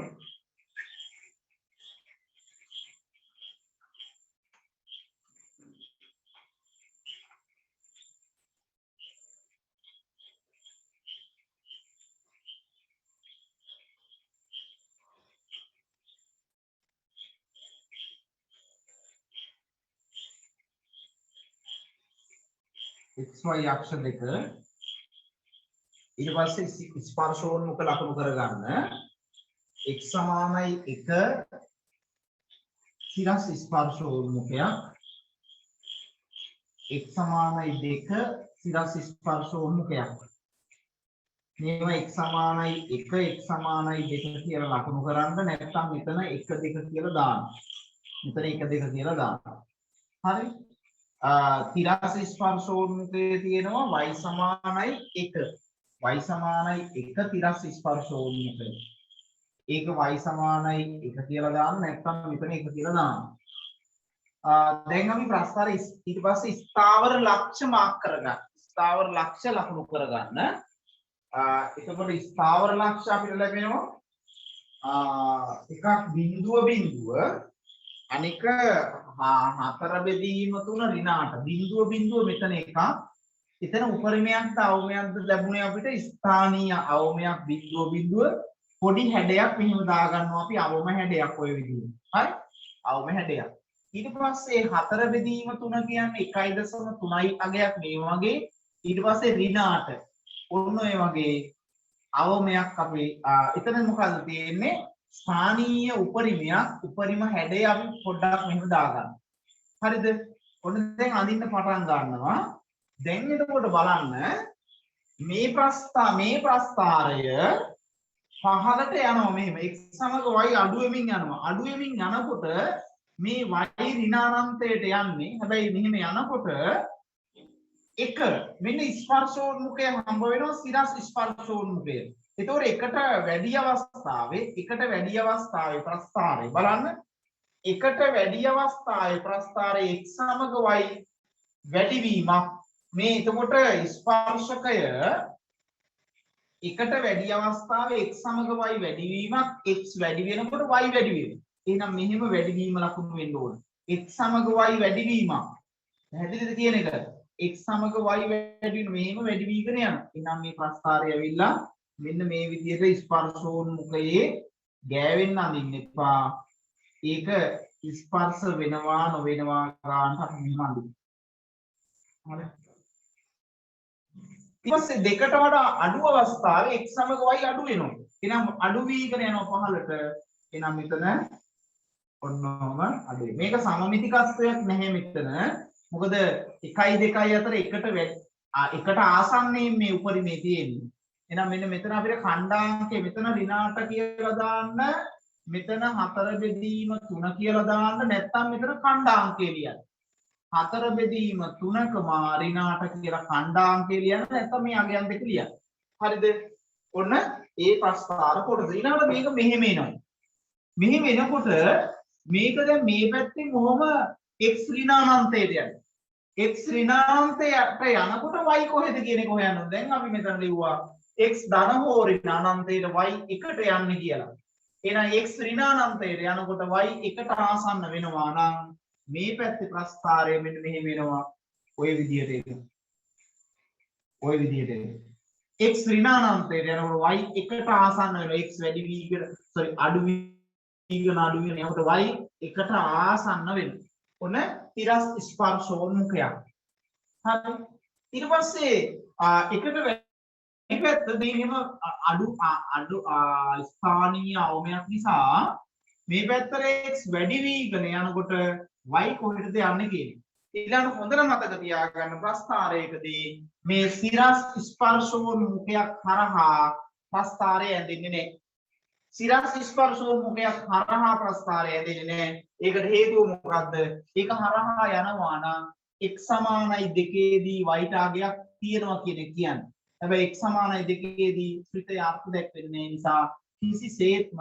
xy අක්ෂ දෙක ඊට පස්සේ ස්පර්ශෝන්මුඛ ලකුණු කරගන්න x සමානයි 1 සිරස් ස්පර්ශෝන්මුඛයක් x සමානයි 2 සිරස් ස්පර්ශෝන්මුඛයක් මේවා x සමානයි 1 x සමානයි 2 කියලා ලකුණු කරන්න නැත්නම් මෙතන 1 2 කියලා දාන්න. මෙතන 1 2 කියලා දාන්න. හරි. තිරස් ස්පර්ශෝන්මුඛයේ තියෙනවා y සමානයි 1. y සමානයි 1 තිරස් ස්පර්ශෝන්මුඛය. ඒක y සමානයි 1 කියලා දාන්න නැත්නම් මෙතන 1 කියලා දාන්න. දැන් අපි ප්‍රස්ථාරය ඊට පස්සේ ස්ථාවර ලක්ෂ මාක් කරගන්න. ස්ථාවර ලක්ෂ ලකුණු කරගන්න. එතකොට ස්ථාවර ලක්ෂ අපිට ලැබෙනවා එකක් බිඳුව අනික 4 බෙදීම 3 ඍණ 8 බිඳුව මෙතන එකක්. එතන උපරිමයක්ද අවමයක්ද ලැබුණේ අපිට ස්ථානීය අවමයක් බිඳුව පොඩි හැඩයක් මෙහෙම දාගන්නවා අපි අවම හැඩයක් ඔය විදිහට. හරි? අවම හැඩයක්. ඊට පස්සේ 4 බෙදීම 3 කියන්නේ 1.3යි අගයක් මේ වගේ. ඊට පස්සේ ඍණ 8 ඔන්න ඔය වගේ අවමයක් අපි එතන මොකද්ද තියෙන්නේ? ස්ථානීය උපරිමයක් උපරිම හැඩය අපි පොඩ්ඩක් මෙහෙම දාගන්න. හරිද? ඔන්න දැන් අඳින්න පටන් ගන්නවා. දැන් එතකොට බලන්න මේ ප්‍රස්ථාරය පහළට යනවා මෙහෙම x සමග y අඩු වෙමින් යනවා. අඩු වෙමින් යනකොට මේ y ඍණානන්තයට යන්නේ. හැබැයි මෙහෙම යනකොට එක මෙන්න ස්පර්ශෝන්මුඛය හම්බ වෙනවා සිරස් ස්පර්ශෝන්මුඛය. ඒතකොට එකට වැඩි අවස්ථාවේ ප්‍රස්ථාරය බලන්න. එකට වැඩි අවස්ථාවේ ප්‍රස්ථාරයේ x සමග y වැඩිවීමක් මේ එතකොට ස්පර්ශකය එකට වැඩි අවස්ථාවේ x සමග y වැඩිවීමක් x වැඩි වෙනකොට y වැඩි වෙනවා. එහෙනම් මෙහෙම වැඩිවීම ලකුණු වෙන්න ඕන. x සමග y වැඩිවීමක්. පැහැදිලිද කියන එක? x සමග y වැඩි වෙන මෙහෙම වැඩි වීගෙන යනවා. එහෙනම් මේ ප්‍රස්ථාරය ඇවිල්ලා මෙන්න මේ විදිහට ස්පර්ශෝන්මුඛයේ ගෑවෙන්න අඳින්න එපා. ඒක ස්පර්ශ වෙනවා නොවෙනවා ගන්නට අපි මෙහෙම අඳින්න. හරි. ඊපස්සේ දෙකට වඩා අඩු අවස්ථාවේ x සමග y අඩු වෙනවා. එහෙනම් අඩු වීගෙන යනවා පහළට. එහෙනම් මෙතන ඔන්නෝම අඩුයි. මේක සමමිතිකත්වයක් නැහැ මෙතන. මොකද 1 2 අතර එකට ආසන්නයෙන් මේ උපරිමේ තියෙන්නේ. එහෙනම් මෙන්න මෙතන අපිට ඛණ්ඩාංකය මෙතන ඍණාට කියලා දාන්න, මෙතන 4 බෙදීම 3 කියලා දාන්න, නැත්නම් මෙතන ඛණ්ඩාංකය ලියන්න. 4 බෙදීම 3ක ඍණාට කියලා ඛණ්ඩාංකය ලියන්න, නැත්නම් මේ අගයන් දෙක ලියන්න. හරිද? ඔන්න ඒ ප්‍රස්ථාර කොටස. ඊළඟට මේක මෙහෙම එනවා. මෙහෙම එනකොට මේක දැන් මේ පැත්තෙන් කොහොම x ඍණානන්තයට යන්නේ. x ඍණානන්තයට යනකොට y කොහෙද කියන එක හොයන්න. දැන් අපි මෙතන ලිව්වා x ධන හෝ ඍණානන්තයට y එකට යන්නේ කියලා. එහෙනම් x ඍණානන්තයට යනකොට y එකට ආසන්න වෙනවා නම් මේ පැත්තේ ප්‍රස්ථාරය මෙන්න මෙහෙම වෙනවා. ඔය විදිහට එනවා. ඔය විදිහට එනවා. x ඍණානන්තයට යනකොට y එකට ආසන්න වෙනවා. x වැඩි වීගෙන අඩු වීගෙන යනකොට y එකට ආසන්න වෙනවා. ඔන්න තිරස් ස්පර්ශෝන්මුඛයක්. හරි. ඊට පස්සේ එකට වැඩි පැත්ත දෙහිම අඩු ස්ථානීය අවමයක් නිසා මේ පැත්තට x වැඩි වීගෙන යනකොට y කොහෙටද යන්නේ කියන්නේ. ඊළඟ හොඳට මතක තියාගන්න ප්‍රස්ථාරයකදී මේ සිරස් ස්පර්ශෝන්මුඛයක් හරහා ප්‍රස්ථාරය ඇඳෙන්නේ නැහැ. සිරස් ස්පර්ශෝන්මුඛයක් හරහා ප්‍රස්ථාරය ඇඳෙන්නේ නැහැ. ඒකට හේතුව මොකද්ද? ඒක හරහා යනවා නම් x සමානයි 2දී y ටාගයක් තියෙනවා කියන එක කියන්නේ. හැබැයි x සමානයි 2දී ත්‍රිතය අර්ථ දැක්වෙන්නේ නිසා කිසිසේත්ම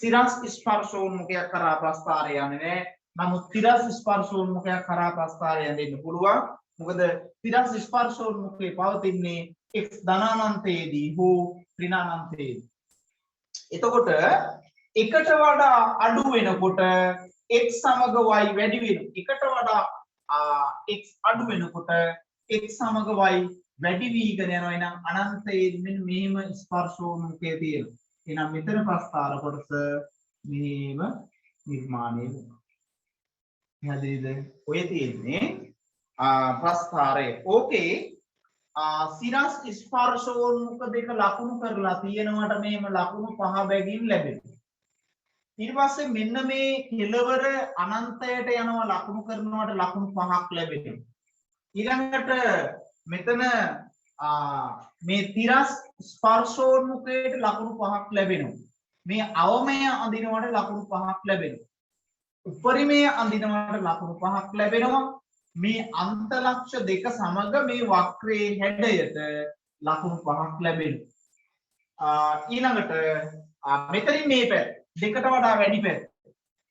සිරස් ස්පර්ශෝන්මුඛයක් කරා ප්‍රස්ථාරය යන්නේ නැහැ. නමුත් තිරස් ස්පර්ශෝන්මුඛයක් කරා ප්‍රස්ථාරය යන්න පුළුවන්. මොකද තිරස් ස්පර්ශෝන්මුඛේ පවතින්නේ x ධනානන්තයේදී හෝ ඍණානන්තයේදී. එතකොට එකට වඩා අඩු වෙනකොට x සමග y වැඩි වෙනවා. එකට වඩා x අඩු වෙනකොට x සමග y වැඩි වීගෙන යනවා. එහෙනම් අනන්තයේ මෙන්න මෙහෙම ස්පර්ශෝන්මුඛය තියෙනවා. එහෙනම් මෙතන ප්‍රස්ථාර කොටස මෙහෙම නිර්මාණය වෙනවා. හරිද? ඔය තියෙන්නේ ප්‍රස්ථාරය. ඕකේ සිරස් ස්පර්ශෝන්මුඛ දෙක ලකුණු කරලා තියෙනවට මේම ලකුණු 5 බැගින් ලැබෙනවා. ඊට පස්සේ මෙන්න මේ කෙලවර අනන්තයට යනවා ලකුණු කරනවට ලකුණු 5ක් ලැබෙනවා. ඊළඟට මෙතන මේ තිරස් ස්පර්ශෝන්මුඛයට ලකුණු 5ක් ලැබෙනවා. මේ අවමය අඳිනවට ලකුණු 5ක් ලැබෙනවා. උපරිමය අඳිනවට ලකුණු 5ක් ලැබෙනවා. මේ අන්තලක්ෂ දෙක සමග මේ වක්‍රයේ හැඩයට ලකුණු 5ක් ලැබෙනවා. ඊළඟට මෙතනින් මේ පැත්ත දෙකට වඩා වැඩි පැත්ත.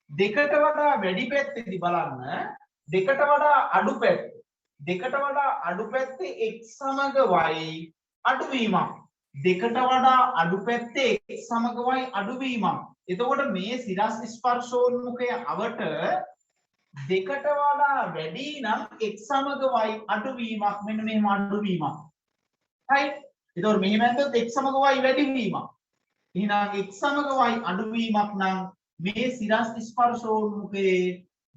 දෙකට වඩා වැඩි පැත්තේදී බලන්න දෙකට වඩා අඩු පැත්ත. දෙකට වඩා අඩු පැත්තේ x සමග y අඩුවීමක්. දෙකට වඩා අඩු පැත්තේ x සමග y අඩුවීමක්. එතකොට මේ සිරස් ස්පර්ශෝන්මුඛය අවට දෙකට වඩා වැඩි නම් x සමග y අඩුවීමක් මෙන්න මෙහෙම අඩුවීමක්. right? එතකොට මෙහෙම ඇත්තොත් x සමග y වැඩිවීමක්. එහෙනම් x සමග y අඩුවීමක් නම් මේ සිරස් ස්පර්ශෝන්මුඛයේ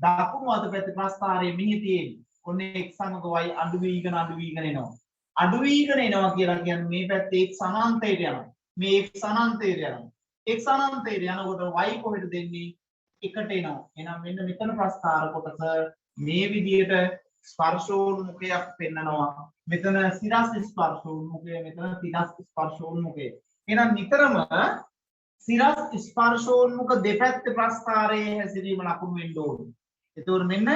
දකුණු අත පැත්තේ ප්‍රස්ථාරයේ මෙහි තියෙන්නේ. ඔන්න x සමග y අඩුවීගෙන එනවා. අඩුවීගෙන එනවා කියලා කියන්නේ මේ පැත්තේ x අනන්තයට යනවා. මේ x අනන්තයට යනවා. x අනන්තයට යනකොට y කොහෙද දෙන්නේ? එකට එනවා. එහෙනම් මෙන්න මෙතන ප්‍රස්ථාර කොටස මේ විදියට ස්පර්ශෝන්මුඛයක් පෙන්නනවා. මෙතන සිරස් ස්පර්ශෝන්මුඛය, මෙතන තිරස් ස්පර්ශෝන්මුඛය. එහෙනම් නිතරම සිරස් ස්පර්ශෝන්මුඛ දෙපැත්තේ ප්‍රස්ථාරයේ හැසිරීම ලකුණු වෙන්න ඕනේ. එතකොට මෙන්න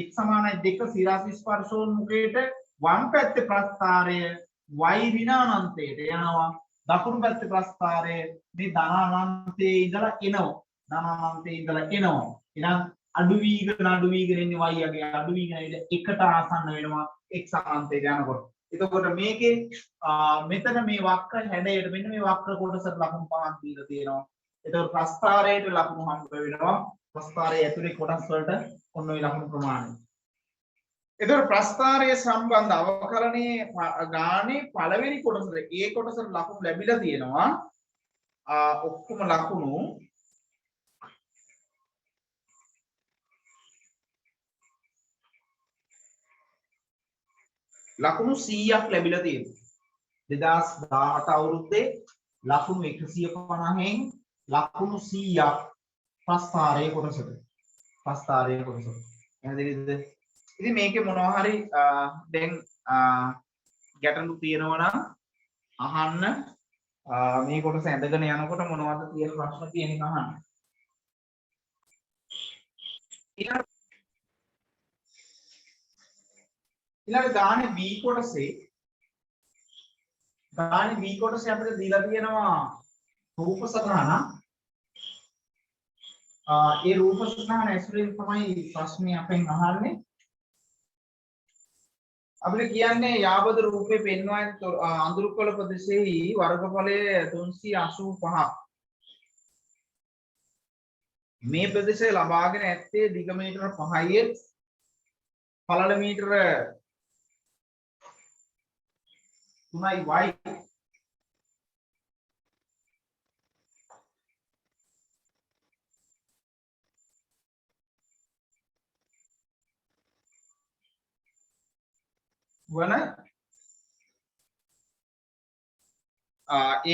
x සමානයි 2 සිරස් ස්පර්ශෝන්මුඛයට වම් පැත්තේ ප්‍රස්ථාරය y ඍණානන්තයට යනවා. දකුණු පැත්තේ ප්‍රස්ථාරය මේ ධනානන්තයේ ඉඳලා එනවා. ධනානන්තයේ ඉඳලා එනවා. එහෙනම් අඩු වීගෙන එන්නේ y යගේ අඩු වීගෙන එකට ආසන්න වෙනවා x අනන්තයට යනකොට. එතකොට මේකේ මෙතන මේ වක්‍ර හැඩයට මෙන්න මේ වක්‍ර කොටසට ලකුණු 5ක් දීලා තියෙනවා. එතකොට ප්‍රස්ථාරයට ලකුණු හම්බ වෙනවා. ප්‍රස්ථාරයේ ඇතුලේ කොටස් වලට ඔන්න ඔය ලකුණු ප්‍රමාණය. එතකොට ප්‍රස්ථාරයේ සම්බන්ධ අවකලනයේ ගානේ පළවෙනි කොටසට ඒ කොටසට ලකුණු ලැබිලා තියෙනවා. ඔක්කොම ලකුණු ලකුණු 100ක් ලැබිලා තියෙනවා. 2017 අවුරුද්දේ ලකුණු 150න් ලකුණු 100ක් ප්‍රස්ථාරයේ කොටසට. පැහැදිලිද? ඉතින් මේකේ මොනවා හරි දැන් ගැටලු තියෙනවා නම් අහන්න මේ කොටස ඇඳගෙන යනකොට මොනවද තියෙන ප්‍රශ්න තියෙන එක අහන්න. ඊළඟ ගානේ B කොටසේ අපිට දීලා තියෙනවා රූප සටහන. ඒ රූප සටහන ඇසුරින් තමයි ප්‍රශ්නේ අපෙන් අහන්නේ. අපිට කියන්නේ යාබද රූපේ පෙන්වා අඳුරුකොළ ප්‍රදේශයේ වර්ගඵලය 385. මේ ප්‍රදේශය ලබාගෙන ඇත්තේ දිග මීටර 5යි පළල මීටර 3යි y. වන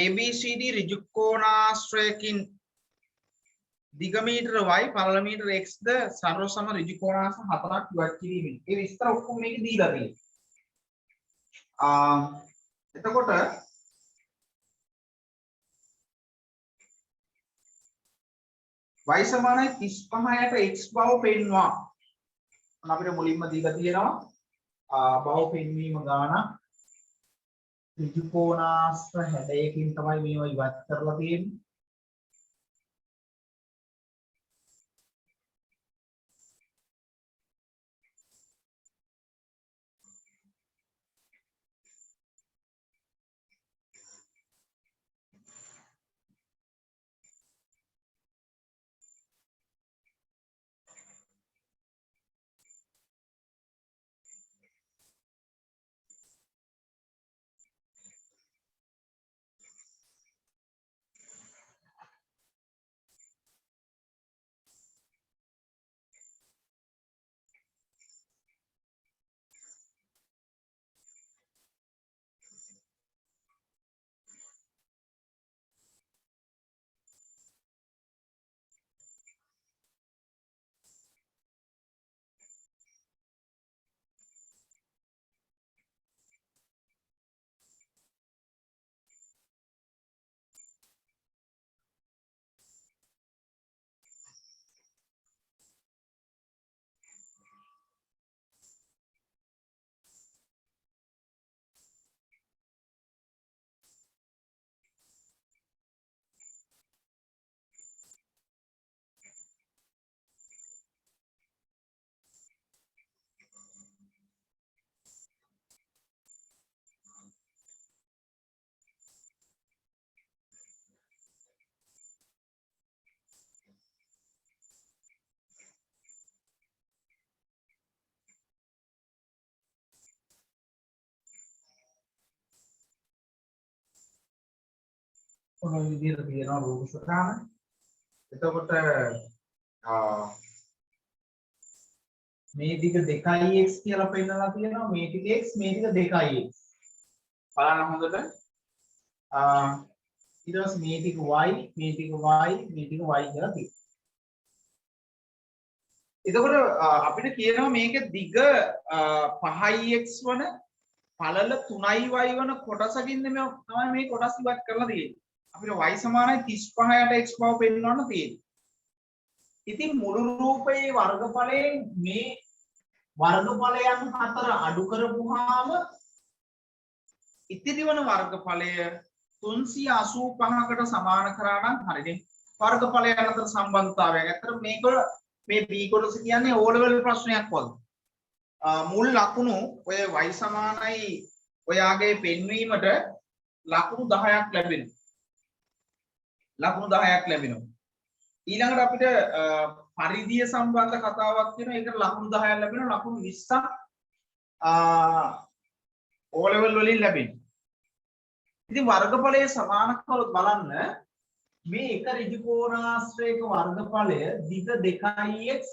ABCD ඍජුකෝණාශ්‍රයකින් දිග මීටර y පළල මීටර x ද සර්ව සම ඍජුකෝණාශ්‍ර 4ක් ඉවත් කිරීමෙන් ඒ විස්තර ඔක්කොම මේක දීලා තියෙනවා. එතකොට y සමානයි 35ට x බව පෙන්වා. අපිට මුලින්ම දීලා තියෙනවා බව පෙන්වීම ගාන ඍජුකෝණාශ්‍ර 60කින් තමයි මේවා ඉවත් කරලා තියෙන්නේ. ඔන්න විදිහට තියෙනවා රූප සටහන. එතකොට මේ දිග 2x කියලා පෙන්නලා තියෙනවා. මේ ටික x මේ ටික 2x. බලන්න හොඳට. ඊට පස්සේ මේ ටික y මේ ටික y මේ ටික y කියලා තියෙනවා. එතකොට අපිට කියනවා මේක දිග 5x වන පළල 3y වන කොටසකින් තමයි මේ කොටස් ඉවත් කරලා තියෙන්නේ. අපිට y සමානයි 35ට x බව පෙන්වන්න තියෙන්නේ. ඉතින් මුළු රූපයේ වර්ගඵලයෙන් මේ වර්ගඵලයන් 4 අඩු කරපුවාම ඉතිරි වන වර්ගඵලය 385කට සමාන කරා නම් හරිනේ. වර්ගඵලයන් අතර සම්බන්ධතාවයක්. ඇත්තට මේක මේ b කොටස කියන්නේ O level ප්‍රශ්නයක් වගේ. මුල් ලකුණු ඔය y සමානයි ඔයාගේ පෙන්වීමට ලකුණු 10ක් ලැබෙනවා. ලකුණු 10ක් ලැබෙනවා. ඊළඟට අපිට පරිධිය සම්බන්ධ කතාවක් තියෙනවා. ඒකට ලකුණු 10ක් ලැබෙනවා. ලකුණු 20ක් O level වලින් ලැබෙනවා. ඉතින් වර්ගඵලයේ සමාන කළොත් බලන්න මේ එක ඍජුකෝණාශ්‍රයක වර්ගඵලය දිග 2x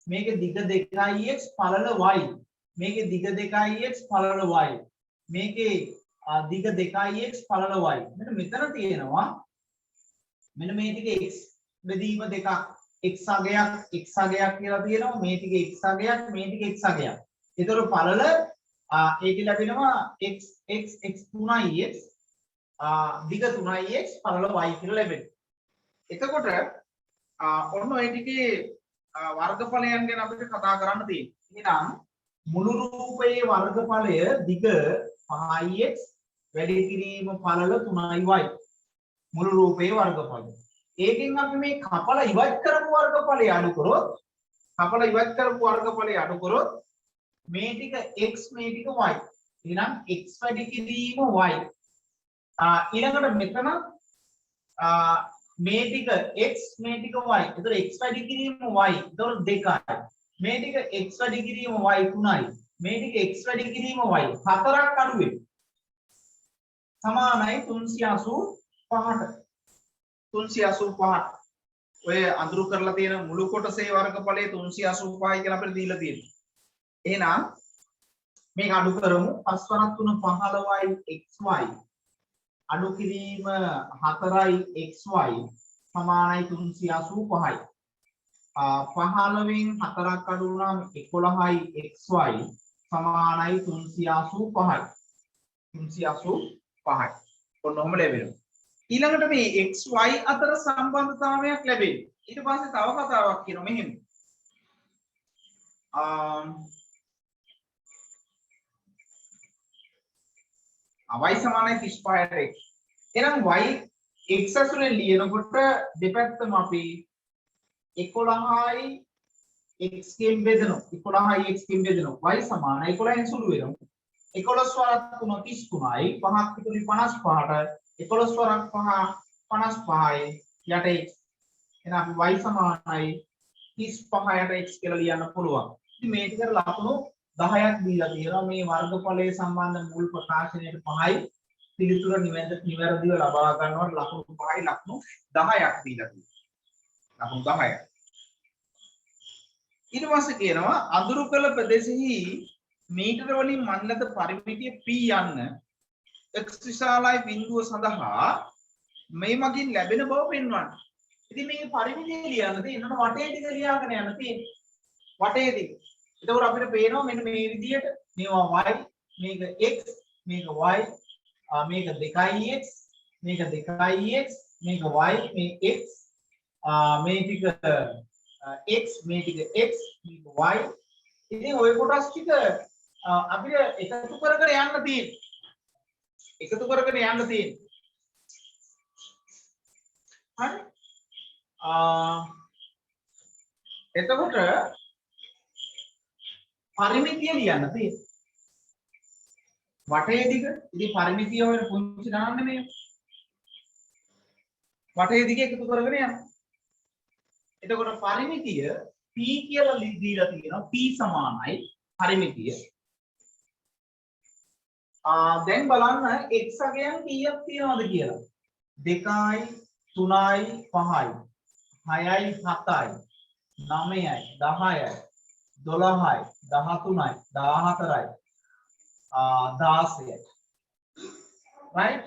මේකේ දිග 2x පළල y මේකේ දිග 2x පළල y මේකේ දිග 2x පළල y මෙන්න මෙතන තියෙනවා මෙන්න මේ ටික x බෙදීම දෙකක් x අගයක් කියලා තියෙනවා මේ ටික x අගයක් මේ ටික x අගයක්. ඒතර පළල ඒක ලැබෙනවා x 3යි x දිග 3යි x පළල y කියලා ලැබෙනවා. එතකොට ඔන්න ඔය ටිකේ වර්ගඵලයන් ගැන අපිට කතා කරන්න තියෙනවා. එහෙනම් මුළු රූපයේ වර්ගඵලය දිග 5x වැඩි කිරීම පළල 3y. මුළු රූපයේ වර්ගඵලය. ඒකෙන් අපි මේ කපලා ඉවත් කරපු වර්ගඵලය අඩු කරොත් මේ ටික x මේ ටික y. එහෙනම් x වැඩි කිරීම y. ඊළඟට මෙතන මේ ටික x මේ ටික y. ඒතර x වැඩි කිරීම y. ඒතර 2යි. මේ ටික x වැඩි කිරීම y 3යි. මේ ටික x වැඩි කිරීම y 4ක් අඩු වෙනවා. සමානයි 385ට. 385. ඔය අඳුරු කරලා තියෙන මුළු කොටසේ වර්ගඵලය 385යි කියලා අපිට දීලා තියෙනවා. එහෙනම් මේක අඩු කරමු. 5 වරක් 3 15යි xy අඩු කිරීම 4යි xy සමානයි 385යි. 15න් 4ක් අඩු වුණාම 11යි xy සමානයි 385යි. 385යි. ඔන්න ඔහම ලැබෙනවා. ඊළඟට මේ xy අතර සම්බන්ධතාවයක් ලැබෙනවා. ඊට පස්සේ තව කතාවක් කියනවා මෙහෙම. y සමානයි 35ට x. එහෙනම් y x ඇතුලේ ලියනකොට දෙපැත්තම අපි 11යි x කින් බෙදනවා. 11යි x කින් බෙදනවා. y සමානයි 11න් සුළු වෙනවා. 11 වරක් 3 33යි 5ක් ඉතුරු 55ට 11 වරක් 5 55යි යට x. එහෙනම් අපි y සමානයි 35 යට x කියලා ලියන්න පුළුවන්. ඉතින් මේ ටිකට ලකුණු 10ක් දීලා තියෙනවා. මේ වර්ගඵලයේ සම්බන්ධ මුල් ප්‍රකාශනයේ 5යි පිළිතුර නිවැරදිව ලබා ගන්නවට ලකුණු 5යි ලකුණු 10ක් දීලා තියෙනවා. ලකුණු 10ක්. ඊට පස්සේ කියනවා අඳුරු කළ ප්‍රදේශෙහි මීටර වලින් මන්ලත පරිමිතිය p යන්න x විශාලයි බිඳුව සඳහා මේ මගින් ලැබෙන බව පෙන්වන්න. ඉතින් මේ පරිමිතිය ලියන්න තියෙනවා වටේ ටික ලියාගෙන යන්න තියෙනවා. වටේ ටික. එතකොට අපිට පේනවා මෙන්න මේ විදිහට මේවා y මේක x මේක y මේක 2x මේක 2x මේක y මේ x මේ ටික x මේ ටික x මේක y. ඉතින් ওই කොටස් ටික අපිට එකතු කරගෙන යන්න තියෙනවා. එකතු කරගෙන යන්න තියෙනවා. හරි. එතකොට පරිමිතිය ලියන්න තියෙනවා. වටේ දිග ඉතින් පරිමිතිය හොයන පුංචි ගණන් නෙමෙයි. වටේ දිග එකතු කරගෙන යන්න. එතකොට පරිමිතිය p කියලා දීලා තියෙනවා. p සමානයි පරිමිතිය. දැන් බලන්න x අගයන් කීයක් තියෙනවද කියලා. 2යි 3යි 5යි 6යි 7යි 9යි 10යි 12යි 13යි 14යි 16යි right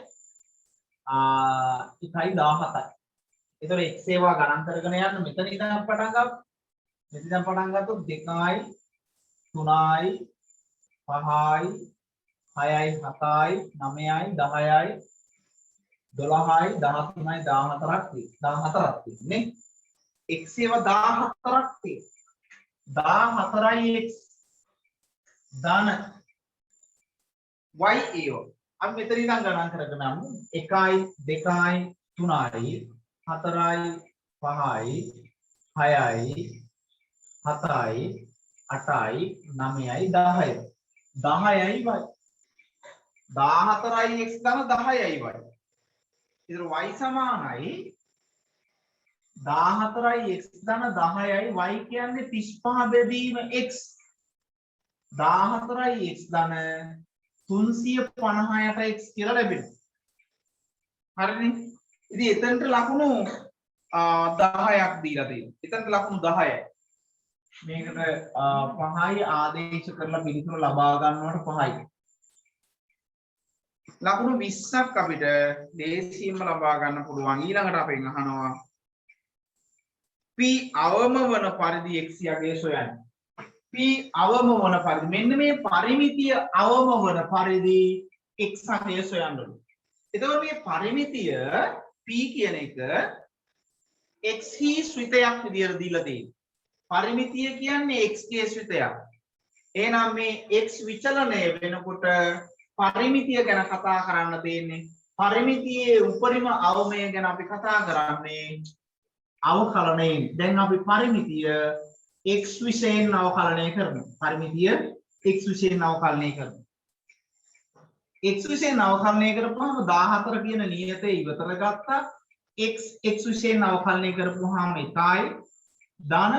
එකයි 17යි. ඒතර x ඒවා ගණන් කරගෙන යන්න මෙතන ඉඳන් පටන් ගමු. මෙතන පටන් ගත්තොත් 2යි 3යි 5යි 6යි 7යි 9යි 10යි 12යි 13යි 14ක් තියෙන්නේ. x ඒවා 14ක් තියෙනවා. 14යි x ධන y ඒවා අපි මෙතන ඉඳන් ගණන් කරගෙන යමු. 1යි 2යි 3යි 4යි 5යි 6යි 7යි 8යි 9යි 10යි 10යි y 14යි x ධන 10යි y. ඉතින් y සමානයි 14යි x ධන 10යි y කියන්නේ 35 බෙදීම x 14යි x ධන 350ට x කියලා ලැබෙනවා. හරිනේ. ඉතින් එතනට ලකුණු 10ක් දීලා තියෙනවා. එතනට ලකුණු 10යි. මේකට 5යි ආදේශ කරලා පිළිතුර ලබා ගන්නවට 5යි. ලකුණු 20ක් අපිට දේශීයම ලබා ගන්න පුළුවන්. ඊළඟට අපෙන් අහනවා p අවම වන පරිදි x යගේ සොයන්න. p අවම වන පරිදි මෙන්න මේ පරිමිතිය අවම වන පරිදි x අගය සොයන්න ඕනේ. එතකොට මේ පරිමිතිය p කියන එක x හි ශ්‍රිතයක් විදියට දීලා තියෙනවා. පරිමිතිය කියන්නේ x ගේ ශ්‍රිතයක්. එහෙනම් මේ x විචලනය වෙනකොට පරිමිතිය ගැන කතා කරන්න තියෙන්නේ. පරිමිතියේ උපරිම අවමය ගැන අපි කතා කරන්නේ අවකලනයෙන්. දැන් අපි පරිමිතිය x විශයෙන් අවකලනය කරනවා. පරිමිතිය x විශයෙන් අවකලනය කරනවා. x විශයෙන් අවකලනය කරපුවාම 14 කියන නියතය ඉවතර ගත්තා. x විශයෙන් අවකලනය කරපුවාම 1යි ධන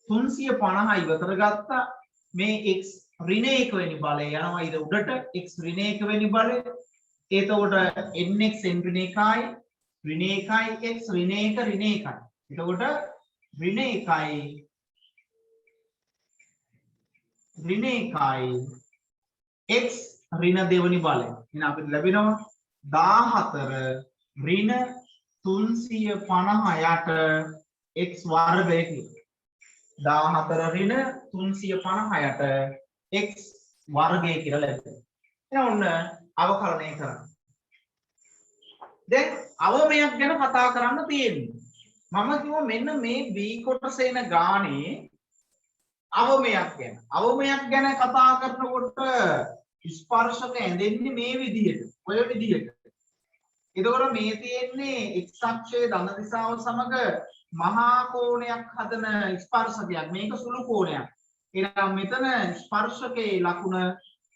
350 ඉවතර ගත්තා. මේ x ඍණ 1 වෙනි බලය යනවා ඊට උඩට x ඍණ 1 වෙනි බලය. එතකොට nx n ඍණ 1යි ඍණ 1යි x ඍණ 1 ඍණ 1යි. එතකොට ඍණ 1යි ඍණ 1යි x ඍණ 2 වෙනි බලය. එහෙනම් අපිට ලැබෙනවා 14 ඍණ 350යට x වර්ගය කියලා. 14 ඍණ 350යට x වර්ගය කියලා ලැබෙනවා. එහෙනම් ඔන්න අවකලනය කරන්න. දැන් අවමයක් ගැන කතා කරන්න තියෙන්නේ. මම කිව්වා මෙන්න මේ b කොටස එන ගානේ අවමයක් ගැන. අවමයක් ගැන කතා කරනකොට ස්පර්ශක ඇඳෙන්නේ මේ විදිහට. ඔය විදිහට. එතකොට මේ තියෙන්නේ x අක්ෂයේ ධන දිශාව සමග මහා කෝණයක් හදන ස්පර්ශකයක්. මේක සුළු කෝණයක්. එහෙනම් මෙතන ස්පර්ශකයේ ලකුණ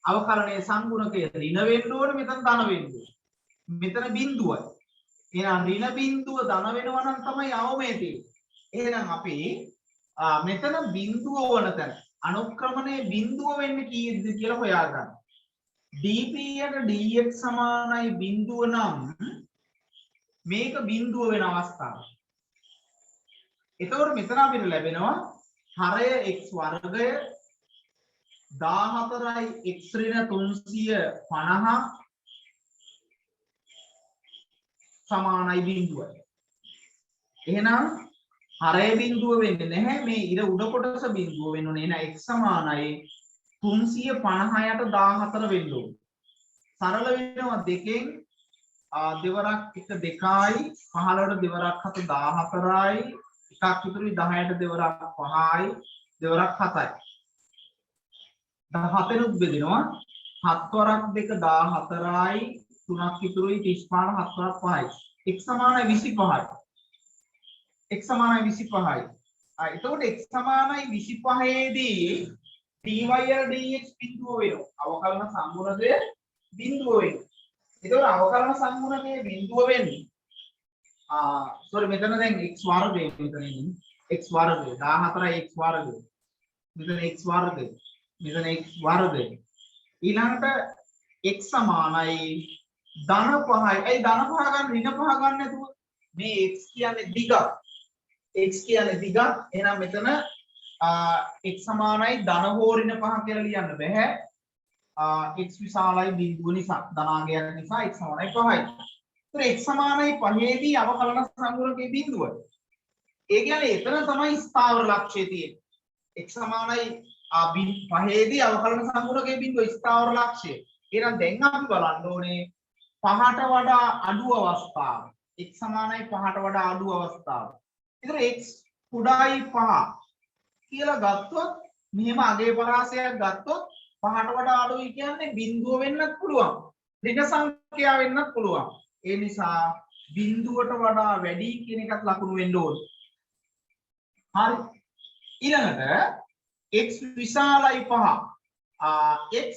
අවකලනයේ සංගුණකයේ ඍණ වෙන්න ඕනේ, මෙතන ධන වෙන්න ඕනේ. මෙතන බිඳුවයි. එහෙනම් ඍණ බිඳුව ධන වෙනවා නම් තමයි අවමය තියෙන්නේ. එහෙනම් අපි මෙතන බිඳුව වන තැන අනුක්‍රමණයේ බිඳුව වෙන්නේ කීයද කියලා හොයාගන්න. dp යට dx සමානයි බිඳුව නම් මේක බිඳුව වෙන අවස්ථාව. එතකොට මෙතන අපිට ලැබෙනවා හරය x වර්ගය 14යි x ඍණ 350 සමානයි බිඳුවයි. එහෙනම් හරය බිඳුව වෙන්නේ නැහැ. මේ ඉර උඩ කොටස බිඳුව වෙන්න ඕනේ. එහෙනම් x සමානයි 350යට 14 වෙන්න ඕනේ. සරල වෙනවා දෙකෙන් දෙවරක් 1 2යි 15ට දෙවරක් 7 14යි එකක් ඉතුරුයි 10ට දෙවරක් 5යි දෙවරක් 7යි 17 නුත් බෙදෙනවා 7 වරක් 2 14යි 3ක් ඉතුරුයි 35 7 වරක් 5යි x සමානයි 25යි x සමානයි 25යි එතකොට x සමානයි 25 දී dy dx බිඳුව වෙනවා අවකලන සම්මුණකය බිඳුව වෙනවා එතකොට අවකලන සම්මුණකයේ බිඳුව වෙන්නේ sorry මෙතන දැන් x වර්ගය මෙතන ඉන්නේ x වර්ගය 14යි x වර්ගය මෙතන x වර්ගය මෙතන x වර්ගය ඊළඟට x සමානයි ධන 5යි ඒ ධන 5 ගන්න ඍණ 5 ගන්න නැතුව මේ x කියන්නේ දිගක් x කියන්නේ දිගක් එහෙනම් මෙතන x සමානයි ධන හෝ ඍණ 5 කියලා ලියන්න බෑ x විශාලයි බිඳුව නිසා ධනාංගයක් නිසා x සමානයි 5යි x සමානයි 5 දී අවකලන සංගුණකයේ බිඳුව. ඒ කියන්නේ එතන තමයි ස්ථාවර ලක්ෂය තියෙන්නේ. x සමානයි 5 දී අවකලන සංගුණකයේ බිඳුව ස්ථාවර ලක්ෂය. එහෙනම් දැන් අපි බලන්න ඕනේ 5ට වඩා අඩු අවස්ථාව. x සමානයි 5ට වඩා අඩු අවස්ථාව. ඒතර x කුඩායි 5 කියලා ගත්තොත් මෙහෙම අගේ පරාසයක් ගත්තොත් 5ට වඩා අඩුයි කියන්නේ බිඳුව වෙන්නත් පුළුවන්. ඍණ සංඛ්‍යාව වෙන්නත් පුළුවන්. ඒ නිසා බිඳුවට වඩා වැඩි කියන එකක් ලකුණු වෙන්න ඕනේ. හරි. ඊළඟට x විශාලයි 5. x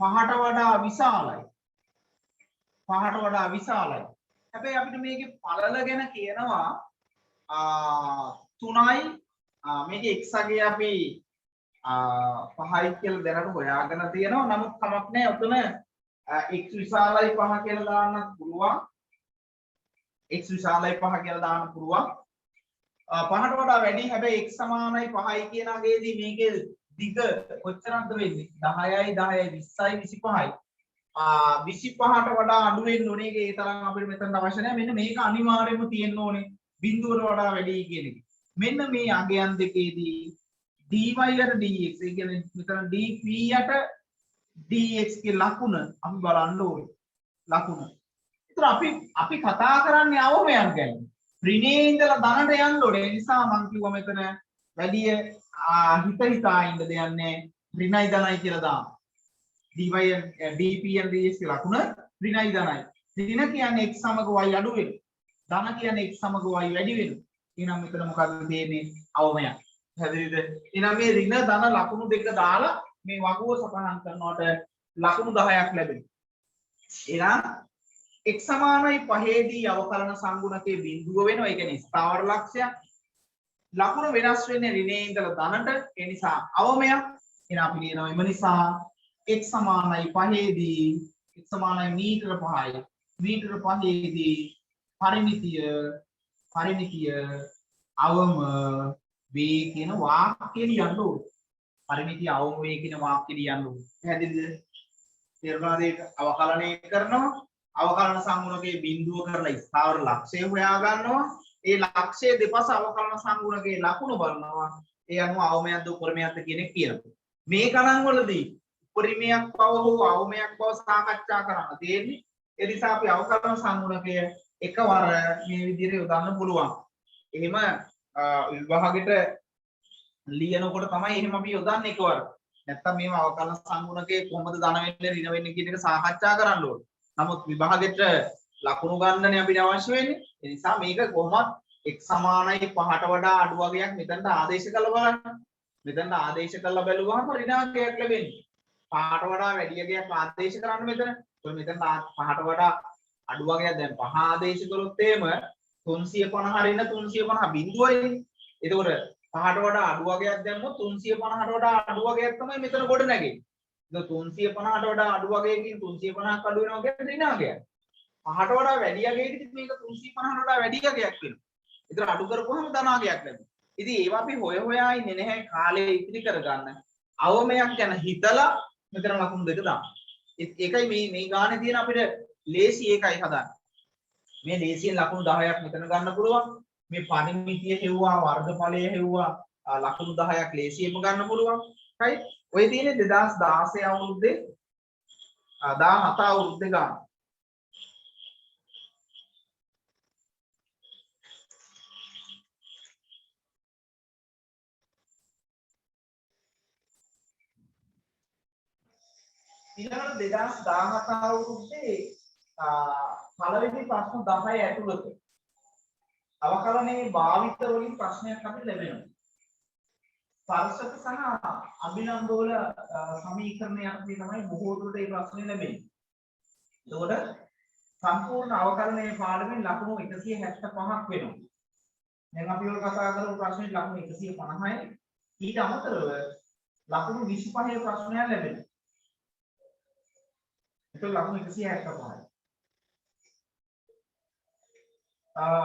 5ට වඩා විශාලයි. 5ට වඩා විශාලයි. හැබැයි අපිට මේකේ පළල ගැන කියනවා 3යි මේකේ x අගේ අපි 5යි කියලා දැනට හොයාගෙන තියෙනවා. නමුත් කමක් නැහැ. ඔතන x විශාලයි 5 කියලා දාන්නත් පුළුවන්. x විශාලයි 5 කියලා දාන්න පුළුවන්. 5ට වඩා වැඩි හැබැයි x සමානයි 5යි කියන අගේදී මේකේ දිග කොච්චරක්ද වෙන්නේ? 10යි 10යි 20යි 25යි. 25ට වඩා අඩු වෙන්න ඕනේ. ඒ තරම් අපිට මෙතන අවශ්‍ය නැහැ. මෙන්න මේක අනිවාර්යයෙන්ම තියෙන්න ඕනේ. බිඳුවට වඩා වැඩි කියන එක. මෙන්න මේ අගයන් දෙකේදී dy යට dx ඒ කියන්නේ මෙතන dp යට dx ගේ ලකුණ අපි බලන්න ඕනේ. ලකුණ. ඒතර අපි කතා කරන්නේ අවමයන් ගැන. ඍණයේ ඉඳලා ධනට යන්න ඕනේ. ඒ නිසා මම කිව්වා මෙතන වැඩි හිතා ඉන්න දෙයක් නැහැ. ඍණයි ධනයි කියලා දාන්න. dy dp and dx ගේ ලකුණ ඍණයි ධනයි. ඍණ කියන්නේ x සමග y අඩු වෙනවා. ධන කියන්නේ x සමග y වැඩි වෙනවා. එහෙනම් මෙතන මොකක්ද තියෙන්නේ? අවමයක්. හරිද? එහෙනම් මේ ඍණ ධන ලකුණු දෙක දාලා මේ වගුව සටහන් කරනකොට ලකුණු 10ක් ලැබෙනවා. එහෙනම් x සමානයි 5 දී අවකලන සංගුණකයේ බිඳුව වෙනවා. ඒ කියන්නේ ස්ථාවර ලක්ෂයක්. ලකුණු වෙනස් වෙන්නේ ඍණයේ ඉඳලා ධනට. ඒ නිසා අවමයක්. එහෙනම් අපි කියනවා එම නිසා x සමානයි 5 දී x සමානයි මීටර 5යි. මීටර 5 දී පරිමිතිය අවම වේ කියන වාක්‍යය ලියන්න ඕනේ. පරිමිතිය අවම වේ කියන වාක්‍යය ලියන්න ඕනේ. පැහැදිලිද? තේරුණාද? ඒක අවකලනය කරනවා. අවකලන සංගුණකයේ බිඳුව කරලා ස්ථාවර ලක්ෂය හොයා ගන්නවා. ඒ ලක්ෂයේ දෙපස අවකලන සංගුණකයේ ලකුණු බලනවා. ඒ අනුව අවමයක්ද උපරිමයක්ද කියන එක කියනවා. මේ ගණන් වලදී උපරිමයක් බව හෝ අවමයක් බව සාකච්ඡා කරන්න තියෙන්නේ. ඒ නිසා අපි අවකලන සංගුණකය එකවර මේ විදිහට යොදන්න පුළුවන්. එහෙම විභාගෙට ලියනකොට තමයි එහෙම අපි යොදන්නේ එකවර. නැත්තම් මේව අවකලන සංගුණකයේ කොහොමද ධන වෙන්නේ ඍණ වෙන්නේ කියන එක සාකච්ඡා කරන්න ඕනේ. නමුත් විභාගෙට ලකුණු ගන්නනේ අපිට අවශ්‍ය වෙන්නේ. ඒ නිසා මේක කොහොමත් x සමානයි 5ට වඩා අඩු වගයක් මෙතනට ආදේශ කරලා බලන්න. මෙතනට ආදේශ කරලා බැලුවහම ඍණාංකයක් ලැබෙන්නේ. 5ට වඩා වැඩි එකක් ආදේශ කරන්න මෙතන. ඔය මෙතන 5ට වඩා අඩු වගයක් දැන් 5 ආදේශ කරොත් එහෙම 350 ඍණ 350 බිඳුවයි. එතකොට 5ට වඩා අඩු වගයක් දැම්මොත් 350ට වඩා අඩු වගයක් තමයි මෙතන ගොඩ නැගෙන්නේ. ඒක 350ට වඩා අඩු වගයකින් 350ක් අඩු වෙනවා කියන්නේ ඍණාංකයක්. 5ට වඩා වැඩි අගයකදී මේක 350ට වඩා වැඩි අගයක් වෙනවා. ඒතර අඩු කරපුවම ධනාගයක් ලැබෙනවා. ඉතින් ඒවා අපි හොයා ඉන්නේ නැහැ කාලේ ඉතිරි කරගන්න. අවමයක් ගැන හිතලා මෙතන ලකුණු දෙක දාන්න. ඒකයි මේ ගානේ තියෙන අපිට ලේසි ඒකයි හදන්න. මේ ලේසියෙන් ලකුණු 10ක් මෙතන ගන්න පුළුවන්. මේ පරිමිතිය හෙව්වා වර්ගඵලය හෙව්වා ලකුණු 10ක් ලේසියෙන්ම ගන්න පුළුවන්. right? ඔය තියෙන්නේ 2016 අවුරුද්දේ 17 අවුරුද්දේ ගන්න. ඊළඟට 2017 අවුරුද්දේ පළවෙනි ප්‍රශ්න 10 ඇතුළත අවකලනයේ භාවිත වලින් ප්‍රශ්නයක් අපිට ලැබෙනවා. ස්පර්ශක සහ අභිලම්බ වල සමීකරණයක් අපි තමයි බොහෝ දුරට මේ ප්‍රශ්නේ ලැබෙන්නේ. එතකොට සම්පූර්ණ අවකලනයේ පාඩමෙන් ලකුණු 175ක් වෙනවා. දැන් අපි ඔය කතා කරපු ප්‍රශ්නේ ලකුණු 150යි. ඊට අමතරව ලකුණු 25 ප්‍රශ්නයක් ලැබෙනවා. ඒක ලකුණු 175යි.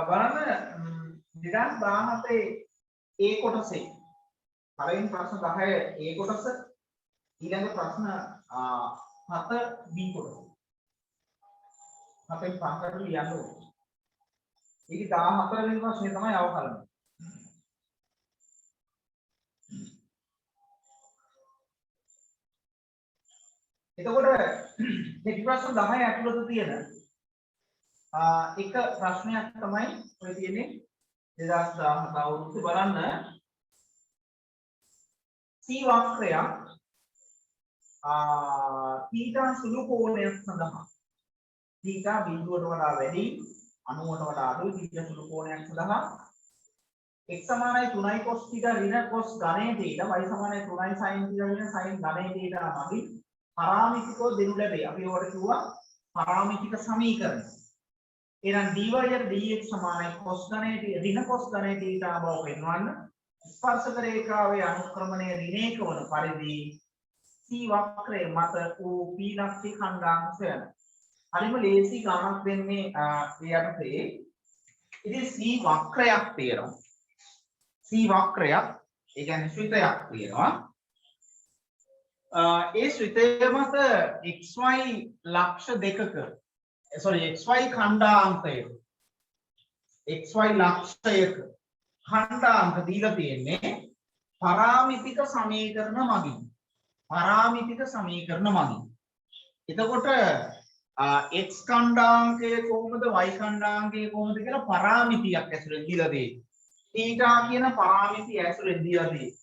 බලන්න 2017 ඒ කොටසේ පළවෙනි ප්‍රශ්න 10 ඒ කොටස ඊළඟ ප්‍රශ්න 7 B කොටස. අපේ පහකට ලියන්න ඕනේ. ඒක 14 වෙනි ප්‍රශ්නේ තමයි අවකලන. එතකොට මේ ප්‍රශ්න 10 ඇතුළත තියෙන එක ප්‍රශ්නයක් තමයි ඔය තියෙන්නේ 2017 අවුරුද්දේ බලන්න C වක්‍රයක් θ සුළු කෝණයක් සඳහා θ බිඳුවට වඩා වැඩි 90ට වඩා අඩුයි θ සුළු කෝණයක් සඳහා x සමානයි 3 cos θ ඍණ cos ඝනය θ y සමානයි 3 sin θ ඍණ sin ඝනය θ මගින් පරාමිතිකව දෙනු ලැබේ. අපි ඒවට කිව්වා පරාමිතික සමීකරණ. එහෙනම් dy dx සමානයි cos ඝනය ඍණ cos ඝනය θ බව පෙන්වන්න. ස්පර්ශක රේඛාවේ අනුක්‍රමණය ඍණයක වන පරිදි C වක්‍රයේ මත වූ P ලක්ෂී ඛණ්ඩාංශ සොයන. හරිම ලේසි ගණනක් දෙන්නේ ඒ යටතේ. ඉතින් C වක්‍රයක් තියෙනවා. C වක්‍රයක් ඒ කියන්නේ ශ්‍රිතයක් තියෙනවා. ඒ ශ්‍රිතය මත xy ලක්ෂ දෙකක xy ඛණ්ඩාංශයක xy ලක්ෂයක खंडांक දීලා තියෙන්නේ පරාමිතික සමීකරණ මගින්. පරාමිතික සමීකරණ මගින්. එතකොට x खंडांकය කොහොමද y खंडांकය කොහොමද කියලා පරාමිතියක් ඇසුරෙන් දීලා තියෙන්නේ. θ කියන පරාමිතිය ඇසුරෙන් දීලා තියෙන්නේ.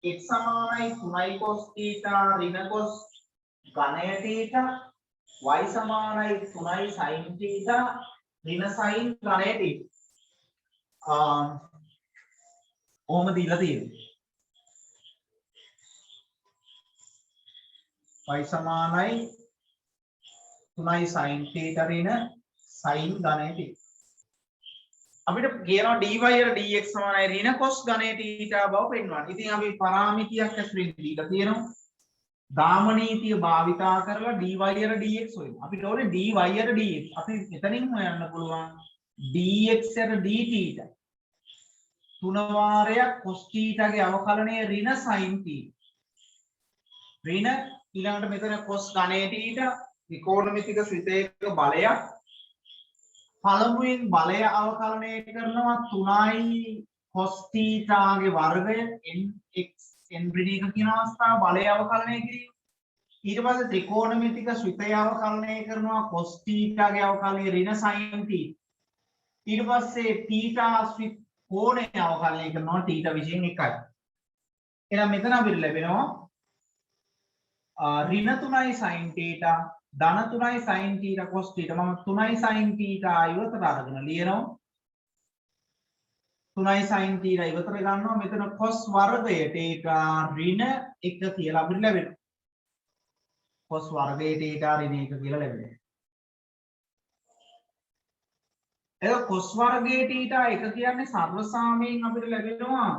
x සමානයි 3 cos θ ඍණ cos ඝනය θ y සමානයි 3 sin θ ඍණ sin ඝනය θ. ඔහොම දීලා තියෙන්නේ. y සමානයි 3 sin θ ඍණ sin ඝනය θ. අපිට කියනවා dy dx සමානයි ඍණ cos ඝනය θ බව පෙන්වන්න. ඉතින් අපි පරාමිතියක් ඇසුරින් දීලා තියෙනවා. දාමනීතිය භාවිතා කරලා dy dx හොයමු. අපිට ඕනේ dy dx. අපි එතනින් හොයන්න පුළුවන් dx dt. 3 වාරයක් cos θ ගේ අවකලනය ඍණ sin θ. ඍණ ඊළඟට මෙතන cos ඝනය θ ත්‍රිකෝණමිතික ශ්‍රිතයක බලයක්. පළමුවෙන් බලය අවකලනය කරනවා 3යි cos θ ගේ වර්ගය nx n ඍණ 1 කියන අවස්ථාව බලය අවකලනය කිරීම. ඊට පස්සේ ත්‍රිකෝණමිතික ශ්‍රිතය අවකලනය කරනවා cos θ ගේ අවකලනය ඍණ sin θ. ඊට පස්සේ θ ශ්‍රිත කෝණය අවකලනය කරනවා θ විශේෂයෙන් 1යි. එහෙනම් මෙතන අපිට ලැබෙනවා ඍණ 3යි sin θ ධන 3යි sin θ cos θ. මම 3යි sin θ ඉවතට අරගෙන ලියනවා. 3යි sin θ ඉවතට ගන්නවා. මෙතන cos වර්ගයට ඒක ඍණ 1 කියලා අපිට ලැබෙනවා. cos වර්ගයට ඒක ඍණ 1 කියලා ලැබෙනවා. ඒක cos වර්ගයට θ 1 කියන්නේ සර්ව සාමයෙන් අපිට ලැබෙනවා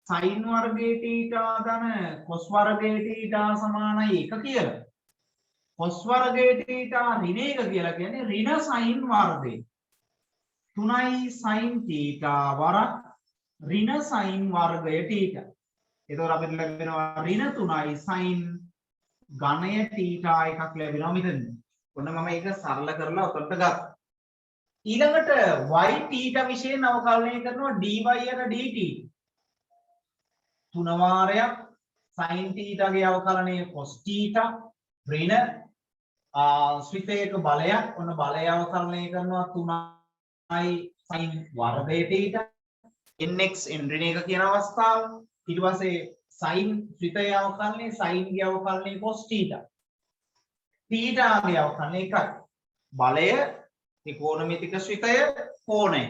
sin වර්ගයට θ ධන cos වර්ගයට θ සමානයි 1 කියලා. cos වර්ගයට θ ඍණ 1 කියලා කියන්නේ ඍණ sin වර්ගය. 3යි sin θ වරක් ඍණ sin වර්ගය θ. එතකොට අපිට ලැබෙනවා ඍණ 3යි sin ඝනය θ එකක් ලැබෙනවා මෙතන. ඔන්න මම ඒක සරල කරලා උඩට ගත්තා. ඊළඟට y θ විශේෂයෙන් අවකලනය කරනවා dy dt. 3 වාරයක් sin θ ගේ අවකලනය cos θ ඍණ ශ්‍රිතයක බලයක්. ඔන්න බලය අවකලනය කරනවා 3යි sin වර්ගය θ nx n ඍණ 1 කියන අවස්ථාව. ඊට පස්සේ sin ශ්‍රිතය අවකලනය sin ගේ අවකලනය cos θ. θ ගේ අවකලනය 1යි. බලය ත්‍රිකෝණමිතික ශ්‍රිතය කෝණය.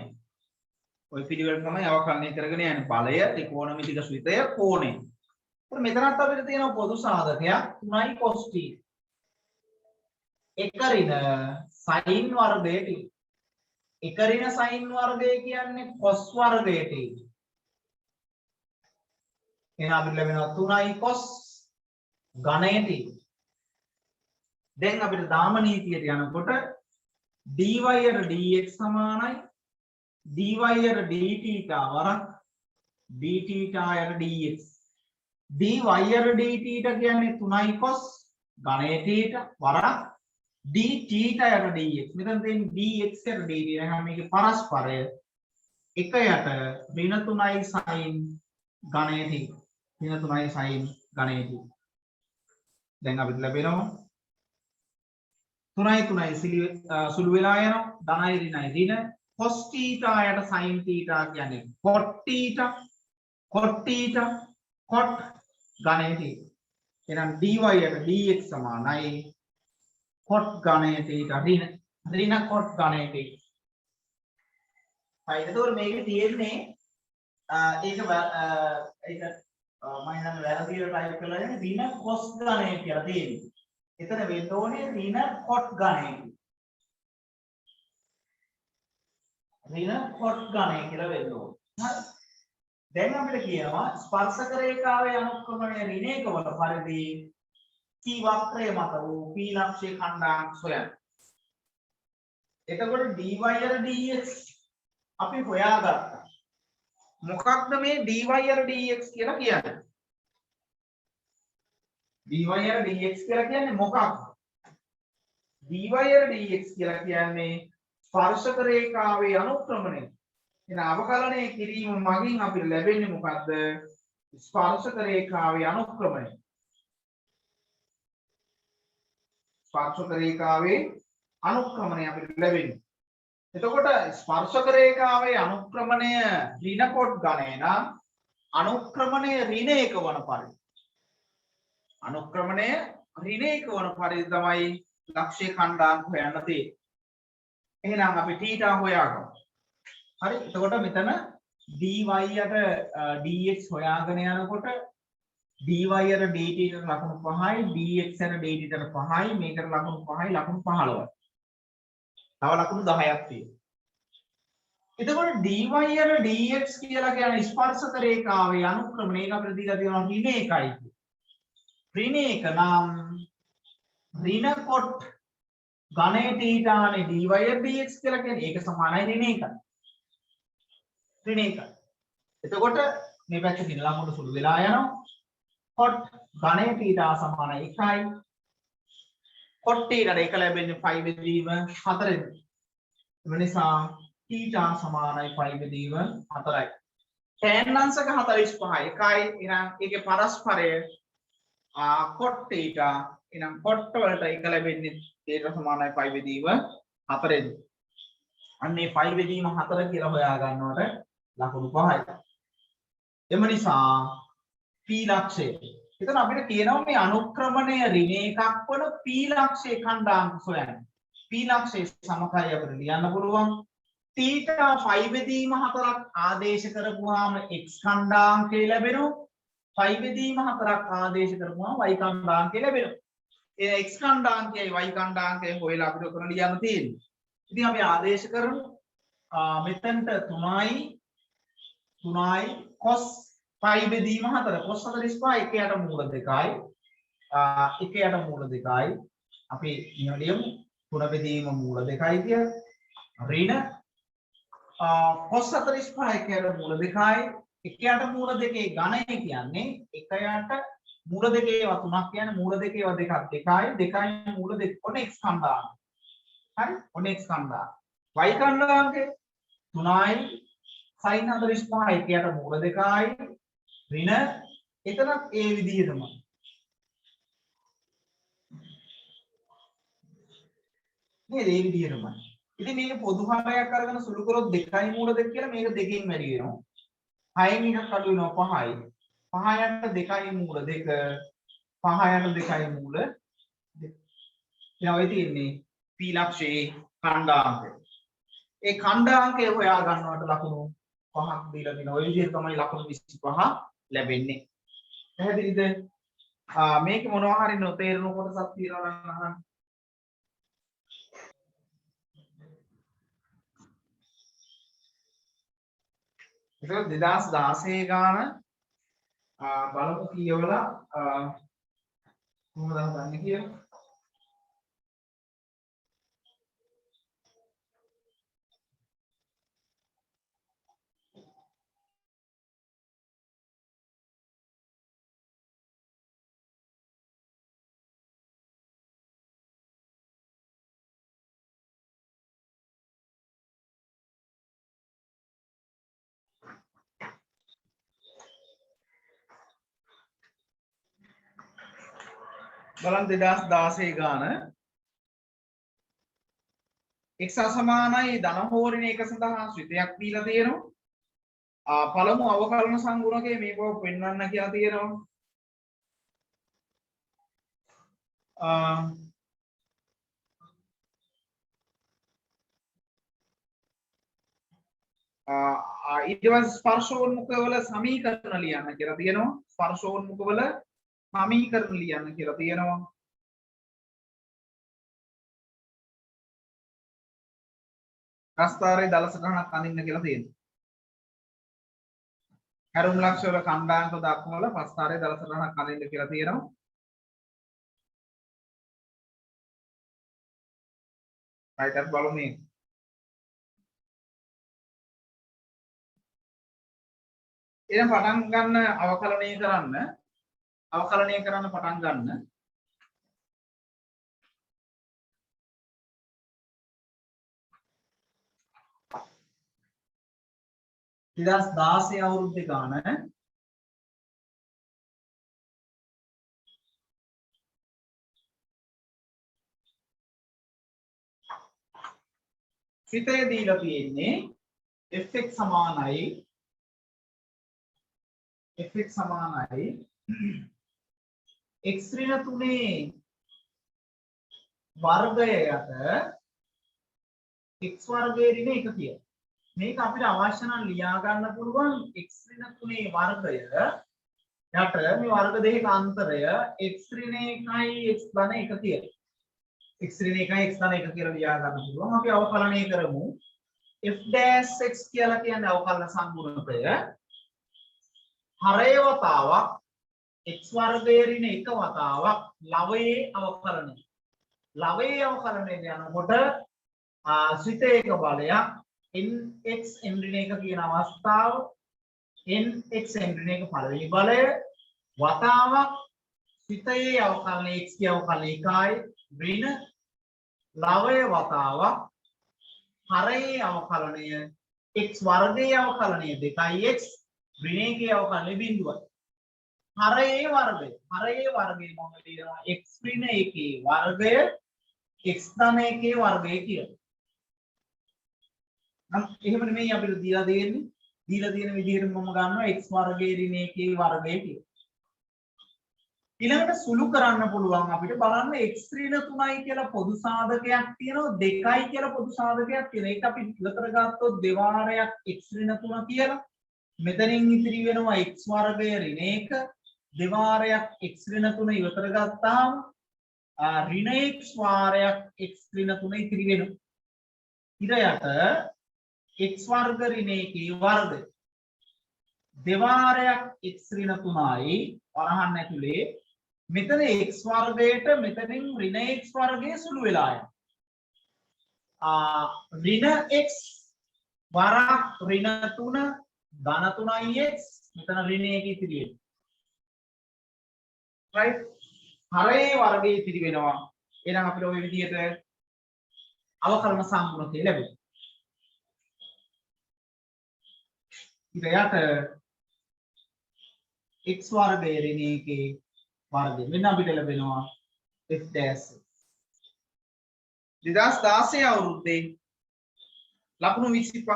ඔය පිළිවෙල තමයි අවකලනය කරගෙන යන්නේ. බලය ත්‍රිකෝණමිතික ශ්‍රිතය කෝණය. ඒත් මෙතනත් අපිට තියෙන පොදු සාධකයක් 3යි cos θ. 1 ඍණ sin වර්ගය t. 1 ඍණ sin වර්ගය කියන්නේ cos වර්ගය t. එහෙනම් අපිට ලැබෙනවා 3යි cos ඝනය t. දැන් අපිට දාමනීතියට යනකොට dy dx සමානයි dy dθ වරක් dθ dx. dy dθ කියන්නේ 3යි cos ඝනය θ වරක් dθ dx. මෙතන තියෙන්නේ dx dt. එහෙනම් මේකේ පරස්පරය 1 යට ඍණ 3යි sin ඝනය θ. ඍණ 3යි sin ඝනය θ. දැන් අපිට ලැබෙනවා 3යි 3යි සුළු වෙලා යනවා. ධනයි ඍණයි ඍණ cos θ යට sin θ කියන්නේ cot θ cot ඝනය θ. එහෙනම් dy යට dx සමානයි cot ඝනය θ ඍණ cot ඝනය θ. හරි. එතකොට මේකේ තියෙන්නේ ඒක මම හිතන්නේ වැරදිව ටයිප් කරලා ඉන්නේ ඍණ cos ඝනය කියලා තියෙන්නේ. එතන වෙන්න ඕනේ ඍණ cot ඝනය. ඍණ cot ඝනය කියලා වෙන්න ඕනේ. හරි. දැන් අපිට කියනවා ස්පර්ශක රේඛාවේ අනුක්‍රමණය ඍණ 1 වල පරිදි P වක්‍රය මත වූ P ලක්ෂ්‍ය ඛණ්ඩාංක සොයන්න. එතකොට dy dx අපි හොයාගත්තා. මොකක්ද මේ dy dx කියලා කියන්නේ? dy dx කියලා කියන්නේ මොකක්ද? dy dx කියලා කියන්නේ ස්පර්ශක රේඛාවේ අනුක්‍රමණය. එහෙනම් අවකලනය කිරීම මගින් අපිට ලැබෙන්නේ මොකද්ද? ස්පර්ශක රේඛාවේ අනුක්‍රමණය. ස්පර්ශක රේඛාවේ අනුක්‍රමණය අපිට ලැබෙන්නේ. එතකොට ස්පර්ශක රේඛාවේ අනුක්‍රමණය ඍණ කොට ගණය නම් අනුක්‍රමණය ඍණ 1 වන පරිදි අනුක්‍රමණය ඍණ 1 වන පරිදි තමයි ලක්ෂ්‍ය ඛණ්ඩාංක හොයන්න තියෙන්නේ. එහෙනම් අපි θ හොයාගමු. හරි. එතකොට මෙතන dy යට dx හොයාගෙන යනකොට dy යට dt ට ලකුණු 5යි dx යට dt ට 5යි මේකට ලකුණු 5යි ලකුණු 15යි. තව ලකුණු 10ක් තියෙනවා. එතකොට dy යට dx කියලා කියන ස්පර්ශක රේඛාවේ අනුක්‍රමණය එක අපිට දීලා තියෙනවා ඍණ 1යි කියලා. ඍණ 1 නම් ඍණ කොට ගණය θ නේ dy යට dx කියලා කියන්නේ ඒක සමානයි ඍණ 1යි. ඍණ 1යි. එතකොට මේ පැත්තකින් ලකුණු සුළු වෙලා යනවා. cot ගණය θ සමාන 1යි. cot θ ට 1 ලැබෙන්නේ 5 බෙදීම 4 ෙන්. ඒ නිසා θ සමානයි 5 බෙදීම 4යි. tan අංශක 45 1යි. එහෙනම් ඒකේ පරස්පරය cot θ. එහෙනම් cot වලට 1 ලැබෙන්නේ θ සමානයි 5 බෙදීම 4 ෙන්. අන්නේ 5 බෙදීම 4 කියලා හොයා ගන්නවට ලකුණු 5යි. එම නිසා p ලක්ෂය. එතන අපිට කියනවා මේ අනුක්‍රමණය ඍණ එකක් වන p ලක්ෂයේ ඛණ්ඩාංක සොයන්න. p ලක්ෂයේ සමකය අපිට ලියන්න පුළුවන්. θ 5 බෙදීම 4ක් ආදේශ කරපුවාම x ඛණ්ඩාංකය ලැබෙනවා. 5 බෙදීම 4ක් ආදේශ කරපුවාම y ඛණ්ඩාංකය ලැබෙනවා. ඒ x ඛණ්ඩාංකයයි y ඛණ්ඩාංකයයි හොයලා අපිට උතන ලියන්න තියෙන්නේ. ඉතින් අපි ආදේශ කරමු. මෙතනට 3යි cos 5 බෙදීම 4 cos 45 එක යට මූල 2යි එක යට මූල 2යි අපි ලියමු 3 බෙදීම මූල 2යි කිය ඍණ cos 45 එක යට මූල 2යි එක යට මූල 2 ඝනය කියන්නේ එක යට මූල 2 ඒවා 3ක් කියන්නේ මූල 2 ඒවා 2ක් 2යි 2යි මූල 2 ඔන්න x ඛණ්ඩාංක හරි ඔන්න x ඛණ්ඩාංක y ඛණ්ඩාංකය 3යි sin 45 එක යට මූල 2යි ඍණ එතනත් ඒ විදිහටම නේද ඒ විදිහටම ඉතින් මේක පොදු හරයක් අරගෙන සුළු කරොත් 2යි මූල 2 කියලා මේක දෙකකින් වැඩි වෙනවා 6න් එකක් අඩු වෙනවා 5යි 5 යට 2යි මූල 2 5 යට 2යි මූල 2 දැන් ඔය තියෙන්නේ p ලක්ෂයේ ඛණ්ඩාංකය ඒ ඛණ්ඩාංකය හොයා ගන්නවට ලකුණු 5ක් දීලා තියෙනවා ඔය විදිහට තමයි ලකුණු 25 ලැබෙන්නේ පැහැදිලිද මේක මොනවා හරි නොතේරෙන කොටසක් තියෙනවා නම් අහන්න ඒක 2016 ගාන බලමු කියවලා කොහොමද හදන්නේ කියලා බලන්න 2016 ගාන x අසමානයි ධන හෝරණ එක සඳහා ශ්‍රිතයක් දීලා තියෙනවා. පළමු අවකලන සංගුණකයේ මේක පෙන්වන්න කියලා තියෙනවා. ඊට පස්සේ ස්පර්ශෝන්මුඛවල සමීකරණ ලියන්න කියලා තියෙනවා. ස්පර්ශෝන්මුඛවල සමීකරණ ලියන්න කියලා තියෙනවා. ප්‍රස්ථාරයේ දල සටහනක් අඳින්න කියලා තියෙනවා. කරුණු ලක්ෂ වල ඛණ්ඩාංක දක්වලා ප්‍රස්ථාරයේ දල සටහනක් අඳින්න කියලා තියෙනවා. right බලමු මේ. එහෙනම් පටන් ගන්න අවකලනය කරන්න පටන් ගන්න. 2016 අවුරුද්දේ ගාන සිතේ දීලා තියෙන්නේ fx සමානයි x ඍණ 3 වර්ගයට x වර්ගයේ ඍණ 1 කියලා. මේක අපිට අවශ්‍ය නම් ලියා ගන්න පුළුවන් x ඍණ 3 වර්ගය යට මේ වර්ග දෙකක අන්තරය x ඍණ 1යි x ධන 1 කියලා. x ඍණ 1යි x ධන 1 කියලා ලියා ගන්න පුළුවන්. අපි අවකලනය කරමු. f dash x කියලා කියන්නේ අවකලන සංගුණකය. හරය වතාවක් x වර්ගයේ ඍණ 1 වතාවක් ලවයේ අවකලනය. ලවයේ අවකලනය යනකොට ශ්‍රිතයක බලයක් nx n ඍණ 1 කියන අවස්ථාව nx n ඍණ 1 පළවෙනි බලය වතාවක් ශ්‍රිතයේ අවකලනය x කිය අවකලනය 1යි ඍණ ලවය වතාවක් හරයේ අවකලනය x වර්ගයේ අවකලනය 2x ඍණ 1 අවකලනය බිඳුවයි. හරයේ වර්ගය මොකද කියනවා x ඍණ 1 වර්ගය x ධන 1 වර්ගය කියලා. නම් එහෙම නෙමෙයි අපිට දීලා තියෙන්නේ. දීලා තියෙන විදිහට මම ගන්නවා x වර්ගයේ ඍණ 1 වර්ගය කියලා. ඊළඟට සුළු කරන්න පුළුවන් අපිට බලන්න x ඍණ 3යි කියලා පොදු සාධකයක් තියෙනවා 2යි කියලා පොදු සාධකයක් තියෙනවා. ඒක අපි ඉවතර ගත්තොත් දෙවාරයක් x ඍණ 3 කියලා. මෙතනින් ඉතිරි වෙනවා x වර්ගයේ ඍණ 1 දෙවාරයක් x ඍණ 3 ඉවතර ගත්තාම ඍණ x වාරයක් x ඍණ 3 ඉතිරි වෙනවා. ඊට x වර්ග ඍණ 1 වර්ගය දෙවාරයක් x ඍණ 3යි වරහන් ඇතුලේ මෙතන x වර්ගයට මෙතනින් ඍණ x වර්ගයේ සුළු වෙලා යනවා. ඍණ x වරක් ඍණ 3 ධන 3යි x මෙතන ඍණ 1 ඉතිරි වෙනවා. right හරයේ වර්ගයේ ඉතිරි වෙනවා. එහෙනම් අපිට ওই විදිහට අවකලන සම්පූර්ණකය ලැබෙනවා. ඊට x වර්ගයේ ඍණ 1 වර්ගය මෙන්න අපිට ලැබෙනවා f dash 2016 අවුරුද්දේ ලකුණු 20ක්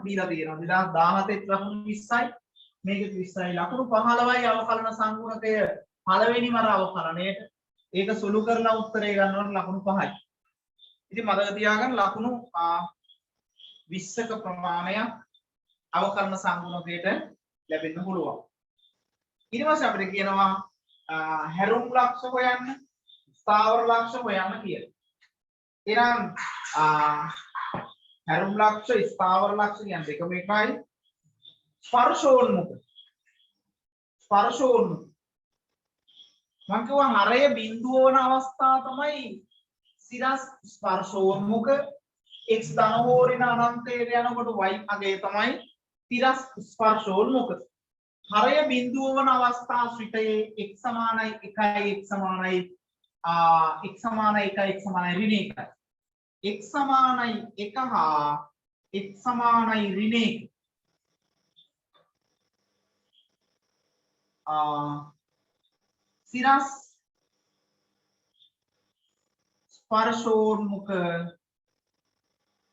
දීලා තියෙනවා. 2017 ලකුණු 20යි මේකෙත් 20යි ලකුණු 15යි අවකලන සංගුණකය පළවෙනි වර අවකලනයේට ඒක සුළු කරලා උත්තරේ ගන්නවට ලකුණු 5යි. ඉතින් මතක තියාගන්න ලකුණු 20ක ප්‍රමාණයක් අවකලන සංගුණකයට ලැබෙන්න පුළුවන්. ඊට පස්සේ අපිට කියනවා හැරුම් ලක්ෂ හොයන්න ස්ථාවර ලක්ෂ හොයන්න කියලා. එහෙනම් හැරුම් ලක්ෂ ස්ථාවර ලක්ෂ කියන දෙකම එකයි. ස්පර්ශෝන්මුඛ මම කියවා හරය බිඳුව වන අවස්ථාව තමයි සිරස් ස්පර්ශෝන්මුඛ x ධන හෝරින අනන්තයට යනකොට y අගය තමයි තිරස් ස්පර්ශෝන්මුඛ. හරය බිඳුව වන අවස්ථා ශ්‍රිතයේ x සමානයි 1යි x සමානයි 1 x සමානයි ඍණ 1යි. x සමානයි 1 හා x සමානයි ඍණ 1. සිරස් ස්පර්ශෝන්මුඛ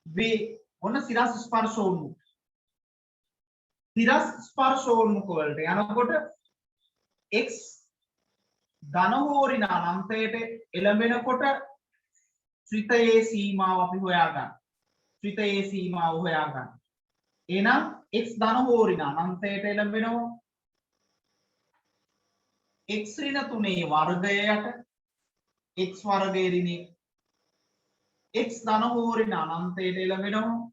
වේ ඔන්න සිරස් ස්පර්ශෝන්මුඛ ස්පර්ශෝන්මුඛ වලට යනකොට x ධන හෝරින අනන්තයට එළඹෙනකොට ශ්‍රිතයේ සීමාව අපි හොයා ගන්න. එහෙනම් x ධන හෝරින අනන්තයට එළඹෙනවා x ඍණ 3 වර්ගයට x වර්ගයේ ඍණ x ධන හෝරින අනන්තයට එළඹෙනවා.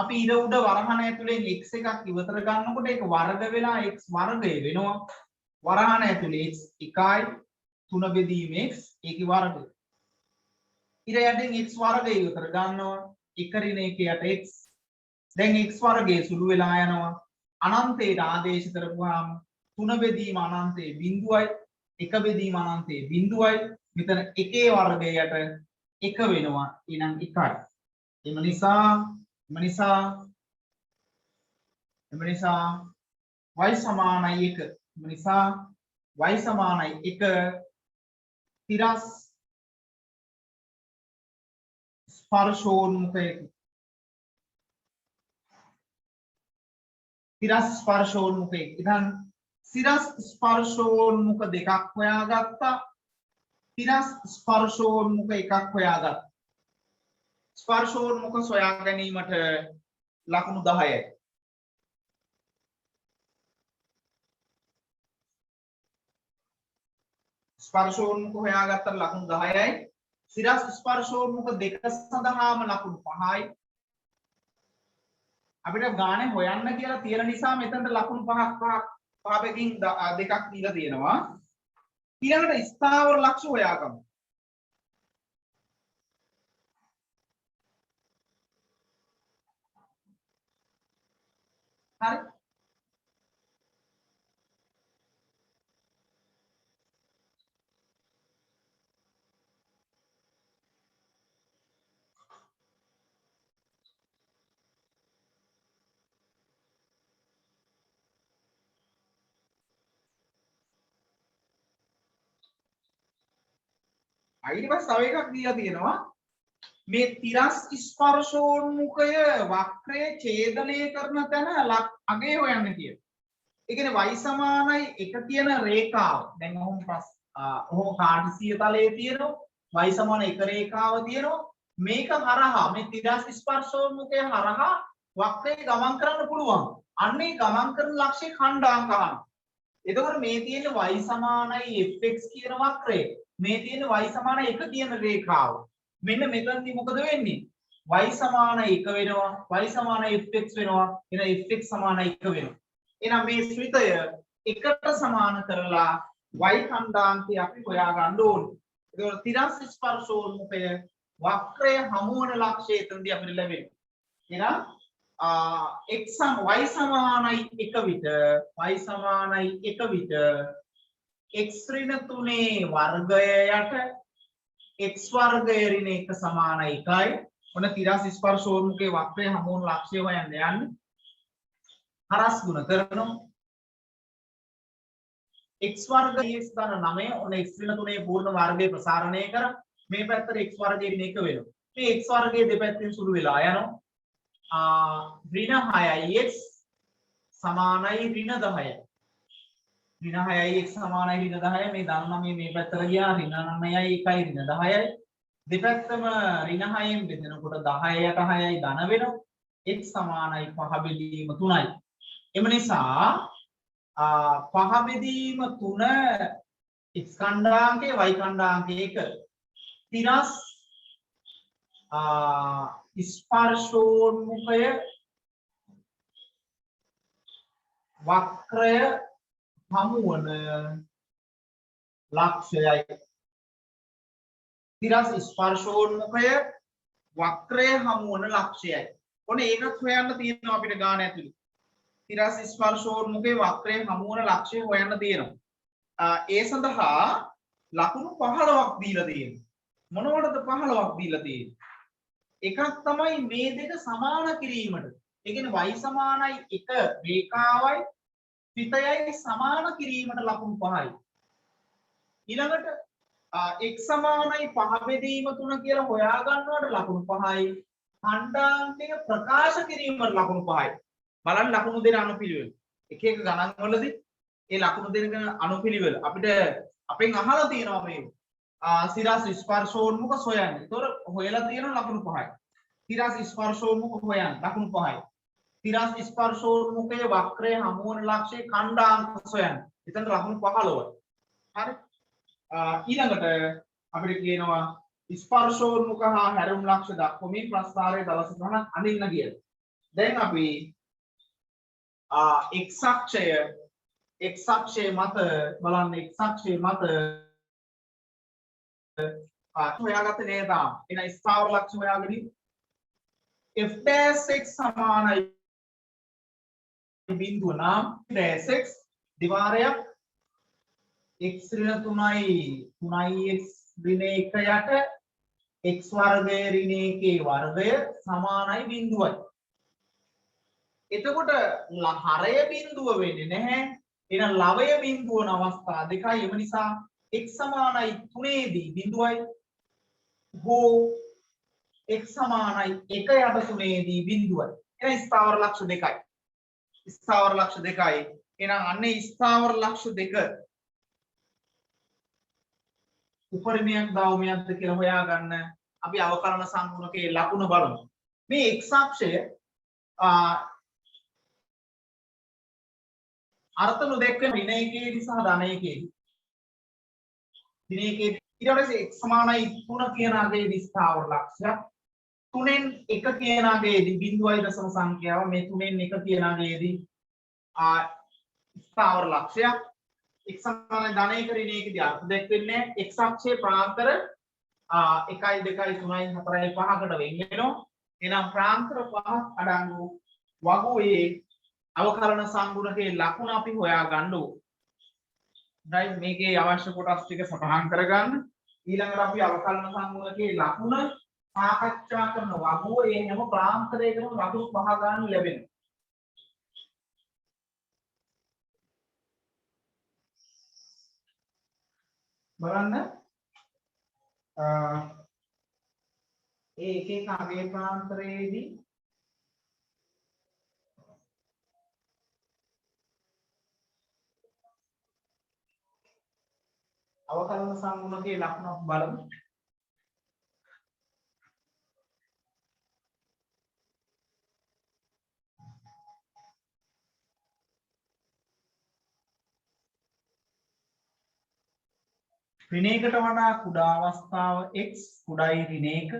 අපි ඉර උඩ වරහණ ඇතුලෙන් x එකක් ඉවතර ගන්නකොට ඒක වර්ග වෙලා x වර්ගය වෙනවා. වරහණ ඇතුලේ x 1යි 3 බෙදීම x ඒකේ වර්ගය. ඉර යටින් x වර්ගය ඉවතර ගන්නවා 1 ඍණ 1 යට x. දැන් x වර්ගයේ සුළු වෙලා යනවා. අනන්තයට ආදේශ කරපුවාම 3 බෙදීම අනන්තයේ බිඳුවයි 1 බෙදීම අනන්තයේ බිඳුවයි මෙතන එකේ වර්ගයට 1 වෙනවා. එහෙනම් 1යි. එම නිසා එම නිසා y සමානයි 1. එම නිසා y සමානයි 1 තිරස් ස්පර්ශෝන්මුඛයකි. තිරස් ස්පර්ශෝන්මුඛයකි. ඉතින් සිරස් ස්පර්ශෝන්මුඛ දෙකක් හොයාගත්තා. තිරස් ස්පර්ශෝන්මුඛ එකක් හොයාගත්තා. ස්පර්ශෝන්මුඛ සොයා ගැනීමට ලකුණු 10යි. ස්පර්ශෝන්මුඛ හොයාගත්තට ලකුණු 10යි. සිරස් ස්පර්ශෝන්මුඛ දෙක සඳහාම ලකුණු 5යි. අපිට ගානේ හොයන්න කියලා තියෙන නිසා මෙතනට ලකුණු 5ක් පහකින් දෙකක් දීලා තියෙනවා. ඊළඟට ස්ථාවර ලක්ෂ හොයාගමු. හරි. ඊට පස්සේ තව එකක් දීලා තියෙනවා. මේ තිරස් ස්පර්ශෝන්මුඛය වක්‍රය ඡේදනය කරන තැන අගය හොයන්න කියලා. ඒ කියන්නේ y සමානයි 1 තියෙන රේඛාව. දැන් ඔහොම කාර්ටීසිය තලයේ තියෙනවා. y සමාන 1 රේඛාව තියෙනවා. මේක හරහා මේ තිරස් ස්පර්ශෝන්මුඛය හරහා වක්‍රය ගමන් කරන්න පුළුවන්. අන්නේ ගමන් කරන ලක්ෂ්‍ය ඛණ්ඩාංක ගන්න. එතකොට මේ තියෙන y සමානයි fx කියන වක්‍රය. මේ තියෙන y සමාන 1 තියෙන රේඛාව. මෙන්න මෙතනදී මොකද වෙන්නේ? y සමාන 1 වෙනවා. y සමාන fx වෙනවා. එහෙනම් fx සමාන 1 වෙනවා. එහෙනම් මේ ශ්‍රිතය 1ට සමාන කරලා y ඛණ්ඩාංකය අපි හොයා ගන්න ඕනේ. ඒකෝර තිරස් ස්පර්ශෝන්මුඛය වක්‍රය හමු වන ලක්ෂ්‍ය එතනදී අපිට ලැබෙනවා. එහෙනම් y සමානයි 1 විට y සමානයි 1 විට x ඍණ 3 වර්ගය යට x වර්ගය ඍණ 1 සමානයි 1යි. ඔන්න තිරස් ස්පර්ශෝන්මුඛයේ වක්‍රය හමු වන ලක්ෂ්‍ය හොයන්න යන්නේ. හරස් ගුණ කරනවා. x වර්ගය x ධන 9 ඔන්න x ඍණ 3 පූර්ණ වර්ගය ප්‍රසාරණය කර මේ පැත්තට x වර්ගය ඍණ 1 වෙනවා. මේ x වර්ගයේ දෙපැත්තෙන් සුළු වෙලා යනවා. ඍණ 6යි x සමානයි ඍණ 10යි. ඍණ 6යි x සමානයි ඍණ 10යි. මේ ධන 9 මේ පැත්තට ගියා ඍණ 9යි 1යි ඍණ 10යි. දෙපැත්තම ඍණ 6න් බෙදෙනකොට 10යට 6යි ධන වෙනවා. x සමානයි 5 බෙදීම 3යි. එම නිසා 5 බෙදීම 3 x ඛණ්ඩාංකය y ඛණ්ඩාංකය 1 තිරස් ස්පර්ශෝන්මුඛය වක්‍රය හමු වන ලක්ෂයයි. තිරස් ස්පර්ශෝන්මුඛය වක්‍රය හමු වන ලක්ෂයයි. ඔන්න ඒකත් හොයන්න තියෙනවා අපිට ගාන ඇතුළේ. තිරස් ස්පර්ශෝන්මුඛයේ වක්‍රය හමු වන ලක්ෂය හොයන්න තියෙනවා. ඒ සඳහා ලකුණු 15ක් දීලා තියෙනවා. මොනවටද 15ක් දීලා තියෙන්නේ? එකක් තමයි මේ දෙක සමාන කිරීමට. ඒ කියන්නේ y සමානයි 1 රේඛාවයි පිටයයි සමාන කිරීමට ලකුණු 5යි. ඊළඟට x සමානයි 5 බෙදීම 3 කියලා හොයා ගන්නවට ලකුණු 5යි. ඛණ්ඩාංකය ප්‍රකාශ කිරීමට ලකුණු 5යි. බලන්න ලකුණු දෙන අනුපිළිවෙල. එක එක ගණන් වලදී ඒ ලකුණු දෙන අනුපිළිවෙල අපිට අපෙන් අහලා තියෙනවා මේ සිරස් ස්පර්ශෝන්මුඛ සොයන්න. ඒතොර හොයලා තියෙන ලකුණු 5යි. තිරස් ස්පර්ශෝන්මුඛ හොයන්න ලකුණු 5යි. තිරස් ස්පර්ශෝන්මුඛයේ වක්‍රය හමු වන ලක්ෂ්‍ය ඛණ්ඩාංක සොයන්න. එතන ලකුණු 15යි. හරි. ඊළඟට අපිට කියනවා ස්පර්ශෝන්මුඛ හා හැරුම් ලක්ෂ්‍ය දක්වමින් ප්‍රස්ථාරයේ දවස් ගණන් අඳින්න කියලා. දැන් අපි x අක්ෂය මත බලන්න x අක්ෂය මත හොයාගත්තේ නේද? එහෙනම් ස්ථාවර ලක්ෂ්‍ය හොයාගනිමු. f dash x සමානයි බිඳුව නම් dash x දිවාරයක් x ඍණ 3යි x ඍණ 1 යට x වර්ගය ඍණ 1 වර්ගය සමානයි බිඳුවයි. එතකොට හරය බිඳුව වෙන්නේ නැහැ. එහෙනම් ලවය බිඳුව වන අවස්ථා දෙකයි. එම නිසා x සමානයි 3 දී බිඳුවයි හෝ x සමානයි 1 යට 3 දී බිඳුවයි. එහෙනම් ස්ථාවර ලක්ෂ දෙකයි. ස්ථාවර ලක්ෂ දෙකයි. එහෙනම් අන්නේ ස්ථාවර ලක්ෂ දෙක උපරිමයක් දවමයක්ද කියලා හොයාගන්න අපි අවකලන සංගුණකයේ ලකුණ බලමු. මේ x අක්ෂය අර්ථ නොදැක්වෙන ඍණ එකේදී සහ ධන එකේදී. ඍණ එකේදී ඊට පස්සේ x සමානයි 3 කියන අගයේදී ස්ථාවර ලක්ෂයක්. 3න් 1 කියන අගයේදී බිඳුවයි දශම සංඛ්‍යාව. මේ 3න් 1 කියන අගයේදී ස්ථාවර ලක්ෂයක්. x සමානයි ධන එක ඍණ එකේදී අර්ථ දැක්වෙන්නේ x අක්ෂයේ ප්‍රාන්තර 1 2 3 4 5කට වෙන් වෙනවා. එහෙනම් ප්‍රාන්තර 5ක් අඩංගු වගුවේ අවකලන සංගුණකේ ලකුණ අපි හොයා ගන්න ඕන. right මේකේ අවශ්‍ය කොටස් ටික සටහන් කරගන්න. ඊළඟට අපි අවකලන සංගුණකේ ලකුණ සාකච්ඡා කරන වගුව ඒ හැම ප්‍රාන්තරයකම ලකුණු 5 ගන්න ලැබෙනවා. බලන්න ඒ එක එක අගේ ප්‍රාන්තරයේදී අවකලන සංගුණකේ ලකුණ බලමු. ඍණයකට වඩා කුඩා අවස්ථාව x කුඩයි ඍණයක.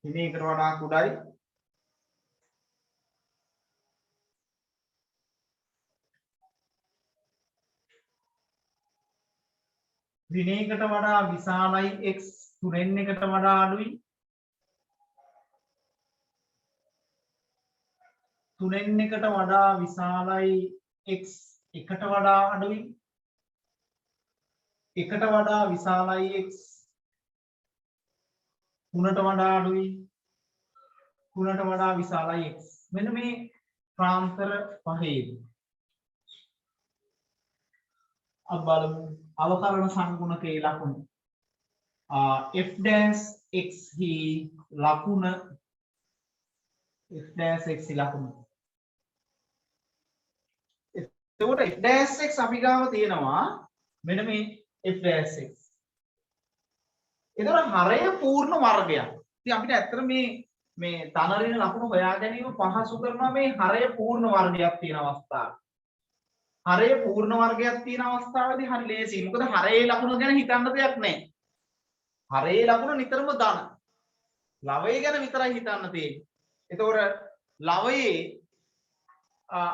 ඍණයකට වඩා කුඩයි ඍණයකට වඩා විශාලයි x 3න් එකට වඩා අඩුයි. 3න් එකට වඩා විශාලයි x 1ට වඩා අඩුයි. 1ට වඩා විශාලයි x 3ට වඩා අඩුයි. 3ට වඩා විශාලයි x. මෙන්න මේ ප්‍රාන්තර පහේදී අපි බලමු අවකලන සංගුණකේ ලකුණ. f dash x හි ලකුණ f dash x ලකුණ. එතකොට f dash x අපි ගාව තියෙනවා මෙන්න මේ f dash x. එතකොට හරය පූර්ණ වර්ගයක්. ඉතින් අපිට ඇත්තට මේ ධන ඍණ ලකුණු හොයා ගැනීම පහසු කරනවා මේ හරය පූර්ණ වර්ගයක් තියෙන අවස්ථාව. හරය පූර්ණ වර්ගයක් තියෙන අවස්ථාවේදී හරි ලේසියි. මොකද හරයේ ලකුණු ගැන හිතන්න දෙයක් නැහැ. හරයේ ලකුණ නිතරම ධන. ලවය ගැන විතරයි හිතන්න තියෙන්නේ. එතකොට ලවයේ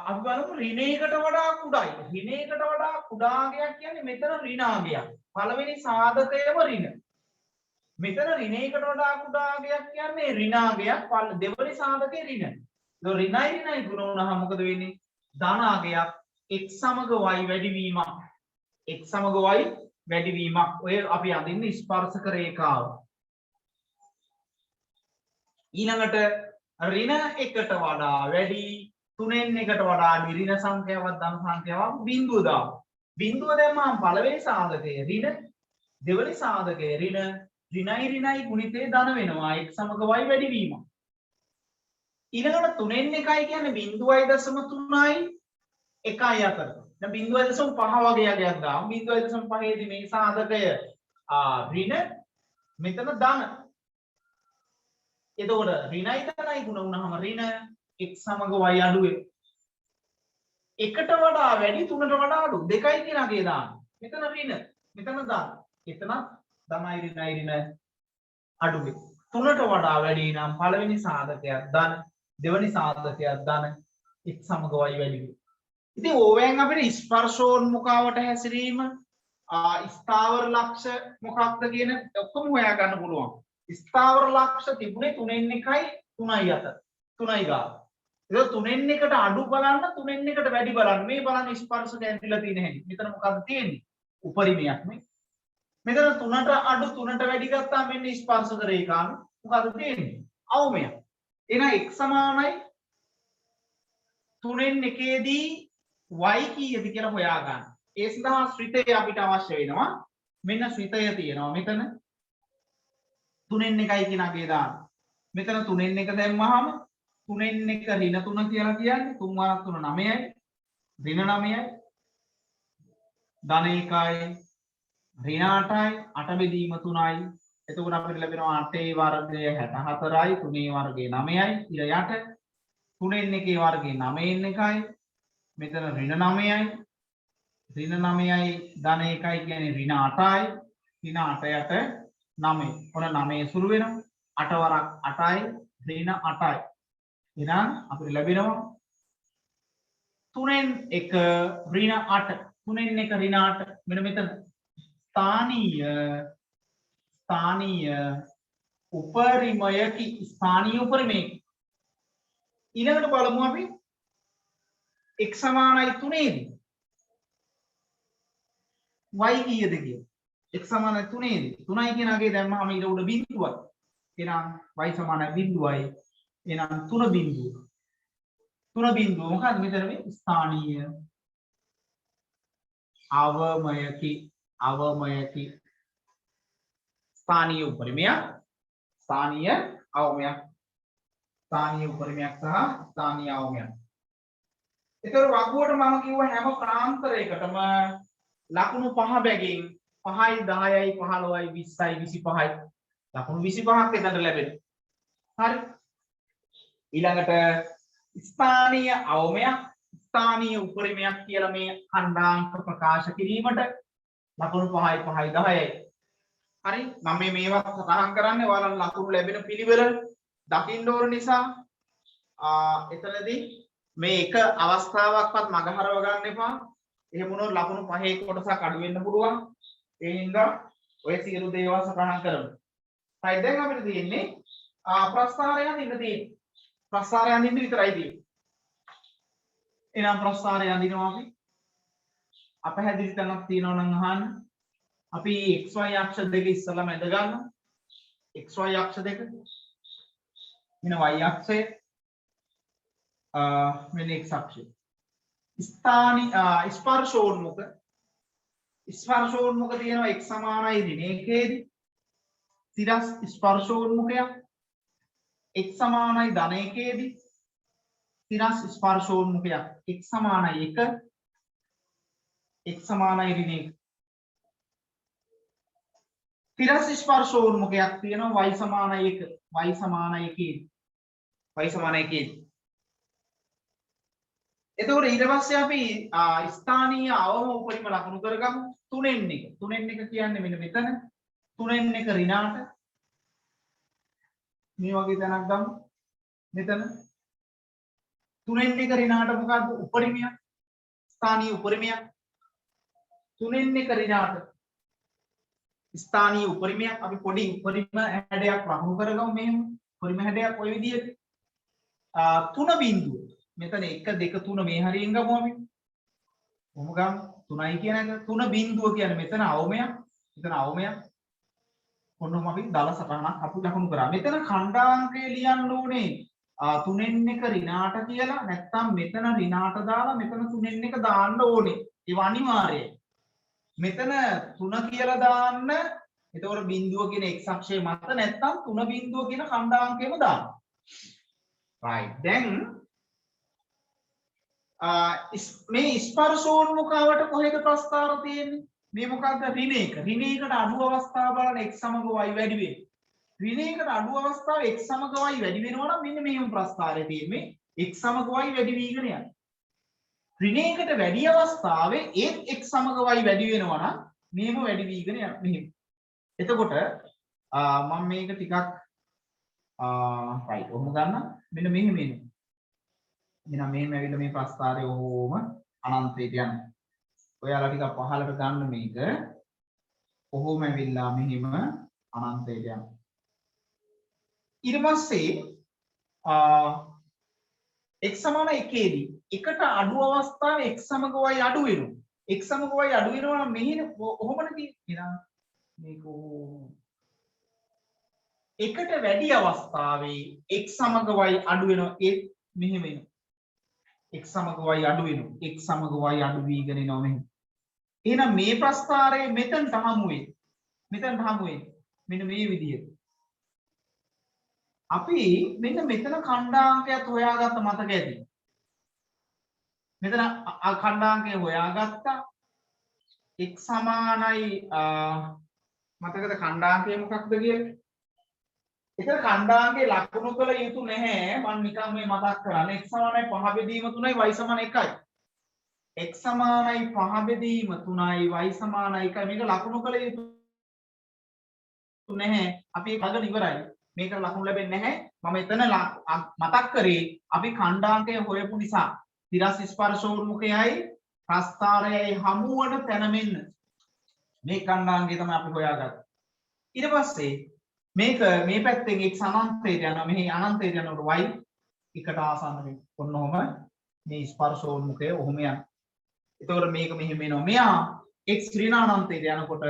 අපි බලමු ඍණයකට වඩා කුඩායි. ඍණයකට වඩා කුඩාගයක් කියන්නේ මෙතන ඍණාගයක්. පළවෙනි සාධකයම ඍණ. මෙතන ඍණයකට වඩා කුඩාගයක් කියන්නේ ඍණාගයක්. දෙවෙනි සාධකේ ඍණ. ඒක ඍණයි ගුණ වුණාම මොකද වෙන්නේ? ධනාගයක් x සමග y වැඩිවීමක්. x සමග y වැඩිවීමක්. ඔය අපි අඳින්නේ ස්පර්ශක රේඛාව. ඊළඟට ඍණ 1ට වඩා වැඩි 3න් 1ට වඩා අඩු ඍණ සංඛ්‍යාවක් ධන සංඛ්‍යාවක් බිඳුව දාමු. බිඳුව දැම්මම පළවෙනි සාධකයේ ඍණ, දෙවෙනි සාධකයේ ඍණ, ඍණයි ගුණිතේ ධන වෙනවා. x සමග y වැඩිවීමක්. ඊළඟට 3න් 1යි කියන්නේ 0.3යි 1යි අතර. දැන් 0.5 වගේ අගයක් දාමු. 0.5 දී මේ සාධකය ඍණ, මෙතන ධන. එතකොට ඍණයි ධනයි ගුණ වුණාම ඍණ x සමග y අඩුවේ. 1ට වඩා වැඩි 3ට වඩා අඩු. 2යි කියන අගේ දාන්න. මෙතන ඍණ, මෙතන ධන. එතන ධනයි ඍණයි අඩුවේ. 3ට වඩා වැඩි නම් පළවෙනි සාධකයක් ධන, දෙවෙනි සාධකයක් ධන, x සමග y වැඩි වේ. ඉතින් ඕවෙන් අපිට ස්පර්ශෝන්මුඛවට හැසිරීම ස්ථාවර ලක්ෂ මොකක්ද කියන ඔක්කොම හොයා ගන්න පුළුවන්. ස්ථාවර ලක්ෂ තිබුණේ 3න් 1යි 3යි අතර. 3යි ගාව. ඒක 3න් 1ට අඩු බලන්න 3න් 1ට වැඩි බලන්න. මේ බලන්න ස්පර්ශක ඇඳිලා තියෙන හැටි. මෙතන මොකක්ද තියෙන්නේ? උපරිමයක් නේ. මෙතන 3ට අඩු 3ට වැඩි ගත්තාම මෙන්න ස්පර්ශක රේඛාව මොකක්ද තියෙන්නේ? අවමයක්. එහෙනම් x සමානයි 3න් එකේදී y කීයද කියලා හොයා ගන්න. ඒ සඳහා ශ්‍රිතය අපිට අවශ්‍ය වෙනවා. මෙන්න ශ්‍රිතය තියෙනවා මෙතන. 3න් එකයි කියන අගේ දාන්න. මෙතන 3න් එක දැම්මහම 3න් එක ඍණ 3 කියලා කියන්නේ 3 × 3 9යි. ඍණ 9යි. ධන 1යි. ඍණ 8යි. 8 බෙදීම 3යි. එතකොට අපිට ලැබෙනවා 8 වර්ගය 64යි 3 වර්ගය 9යි ඉර යට 3න් එකේ වර්ගය 9න් එකයි මෙතන ඍණ 9යි ඍණ 9යි ධන 1යි කියන්නේ ඍණ 8යි ඍණ 8යට 9 ඔන්න 9 සුළු වෙනවා 8 වරක් 8යි ඍණ 8යි එහෙනම් අපිට ලැබෙනවා 3න් එක ඍණ 8 3න් එක ඍණ 8 මෙන්න මෙතන स्थानीय उपरिमयकी स्थानीय उपरिමයකි ඊළඟට බලමු අපි x සමානයි 3ේදී y කීයද කියලා x සමානයි 3ේදී 3යි කියන අගේ දැම්මම ඊට උඩ බිඳුවයි එහෙනම් y සමානයි බිඳුවයි එහෙනම් 3 බිඳුව මොකක්ද මෙතන මේ ස්ථානීය අවමයකි स्थानीय उपरिमයක් स्थानीय අවමයක් स्थानीय उपरिමයක් සහ स्थानीय අවමයක්. ඒතර වගුවට මම කිව්වා හැම ප්‍රාන්තරයකටම ලකුණු 5 බැගින් 5යි 10යි 15යි 20යි 25යි ලකුණු 25ක් එතනට ලැබෙනවා. හරි. ඊළඟට ස්ථානීය අවමයක් ස්ථානීය උපරිමයක් කියලා මේ ඛණ්ඩාංක ප්‍රකාශ කිරීමට ලකුණු 5යි 5යි 10යි හරි මම මේවා සටහන් කරන්නේ ඔයාලට ලකුණු ලැබෙන පිළිවෙල දකින්න ඕන නිසා එතනදී මේ එක අවස්ථාවක්වත් මගහරව ගන්න එපා. එහෙම වුණොත් ලකුණු 5 කොටසක් අඩු වෙන්න පුළුවන්. ඒ හින්දා ඔය සියලු දේවල් සටහන් කරමු. right දැන් අපිට තියෙන්නේ ප්‍රස්ථාරයන් ඉන්න තියෙන්නේ. ප්‍රස්ථාරයන් ඉන්න විතරයි තියෙන්නේ. එහෙනම් ප්‍රස්ථාරයන් ඉන්නවා අපි අපහැදිලි තැනක් තියෙනවා නම් අහන්න. අපි xy අක්ෂ දෙක ඉස්සලම ඇද ගන්න. xy අක්ෂ දෙක මෙන්න y අක්ෂය මෙන්න x අක්ෂය. ස්පර්ශෝන්මුඛ තියෙනවා x සමානයි ඍණ 1ේදී. සිරස් ස්පර්ශෝන්මුඛයක් x සමානයි ධන 1ේදී. සිරස් ස්පර්ශෝන්මුඛයක් x සමානයි 1 x සමානයි ඍණ 1. තිරස් ස්පර්ශෝන්මුඛයක් තියෙනවා y සමානයි 1 y සමානයි 1. එතකොට ඊට පස්සේ අපි ස්ථානීය අවම උපරිම ලකුණු කරගමු 3න් එක. 3න් එක කියන්නේ මෙන්න මෙතන. 3න් එක ඍණ 8. මේ වගේ තැනක් ගමු. මෙතන 3න් එක ඍණ 8 මොකද්ද? උපරිමයක්. ස්ථානීය උපරිමයක්. 3න් එක ඍණ 8. ස්ථානීය උපරිමයක් අපි පොඩි උපරිම හැඩයක් ලකුණු කරගමු මෙහෙම. උපරිම හැඩයක් ওই විදිහට. 3 බිඳුව. මෙතන 1 2 3 මේ හරියෙන් ගමු අපි. කොහොම ගමු? 3යි කියන එක 3 බිඳුව කියන්නේ මෙතන අවමයක්. මෙතන අවමයක්. කොන්නම අපි දල සටහනක් අපි ලකුණු කරා. මෙතන ඛණ්ඩාංකය ලියන්න ඕනේ 3න් එක ඍණ 8 කියලා. නැත්නම් මෙතන ඍණ 8 දාලා මෙතන 3න් එක දාන්න ඕනේ. ඒක අනිවාර්යයි. මෙතන 3 කියලා දාන්න එතකොට බිඳුව කියන x අක්ෂය මත නැත්නම් 3 බිඳුව කියන ඛණ්ඩාංකයම දාන්න. right දැන් මේ ස්පර්ශෝන්මුඛවට කොහෙද ප්‍රස්ථාර තියෙන්නේ? මේ මොකක්ද ඍණ 1. ඍණ 1කට අඩු අවස්ථාව බලන x සමග y වැඩි වෙයි. ඍණ 1කට අඩු අවස්ථාව x සමග y වැඩි වෙනවා නම් මෙන්න මෙහෙම ප්‍රස්ථාරය තියෙන්නේ. x සමග y වැඩි වීගෙන යනවා. ඍණ 1කට වැඩි අවස්ථාවේ ඒත් x සමග y වැඩි වෙනවා නම් මෙහෙම වැඩි වීගෙන යනවා මෙහෙම. එතකොට මම මේක ටිකක් right ඔහොම ගන්න මෙන්න මෙහෙම එන්නේ. එහෙනම් මෙහෙම ඇවිල්ලා මේ ප්‍රස්ථාරය ඔහොම අනන්තයට යනවා. ඔයාලා ටිකක් පහළට ගන්න මේක. ඔහොම ඇවිල්ලා මෙහෙම අනන්තයට යනවා. ඊට පස්සේ x සමාන 1ේදී එකට අඩු අවස්ථාවේ x සමග y අඩු වෙනවා. x සමග y අඩු වෙනවා නම් මෙහෙම ඔහොමනේ තියෙන්නේ. මේක එකට වැඩි අවස්ථාවේ x සමග y අඩු වෙනවා ඒත් මෙහෙම එනවා. x සමග y අඩු වෙනවා. x සමග y අඩු වීගෙන යනවා මෙහෙම. එහෙනම් මේ ප්‍රස්ථාරයේ මෙතනට හමු වෙයි. මෙතනට හමු වෙයි. මෙන්න මේ විදිහට. අපි මෙන්න මෙතන ඛණ්ඩාංකයත් හොයාගත්ත මතක ඇති. මෙතන ඛණ්ඩාංකය හොයාගත්තා. x සමානයි මතකද ඛණ්ඩාංකය මොකක්ද කියලා? ඒතර ඛණ්ඩාංකේ ලකුණු කළ යුතු නැහැ. මම නිකන් මේ මතක් කරන්නේ x සමානයි 5 බෙදීම 3යි y සමාන 1යි. x සමානයි 5 බෙදීම 3යි y සමාන 1යි. මේක ලකුණු කළ යුතු නැහැ. අපි ඒක අගන ඉවරයි. මේක ලකුණු ලැබෙන්නේ නැහැ. මම එතන මතක් කරේ අපි ඛණ්ඩාංකය හොයපු නිසා තිරස් ස්පර්ශෝන්මුඛයයි ප්‍රස්ථාරයයි හමුවන තැන මෙන්න මේ ඛණ්ඩාංකය තමයි අපි හොයාගත්තේ. ඊට පස්සේ මේක මේ පැත්තෙන් x අනන්තයට යනවා මෙහි අනන්තයට යනකොට y එකට ආසන්න වෙනවා. ඔන්න ඔහම මේ ස්පර්ශෝන්මුඛය ඔහොම යනවා. එතකොට මේක මෙහෙම එනවා. මෙයා x ඍණ අනන්තයට යනකොට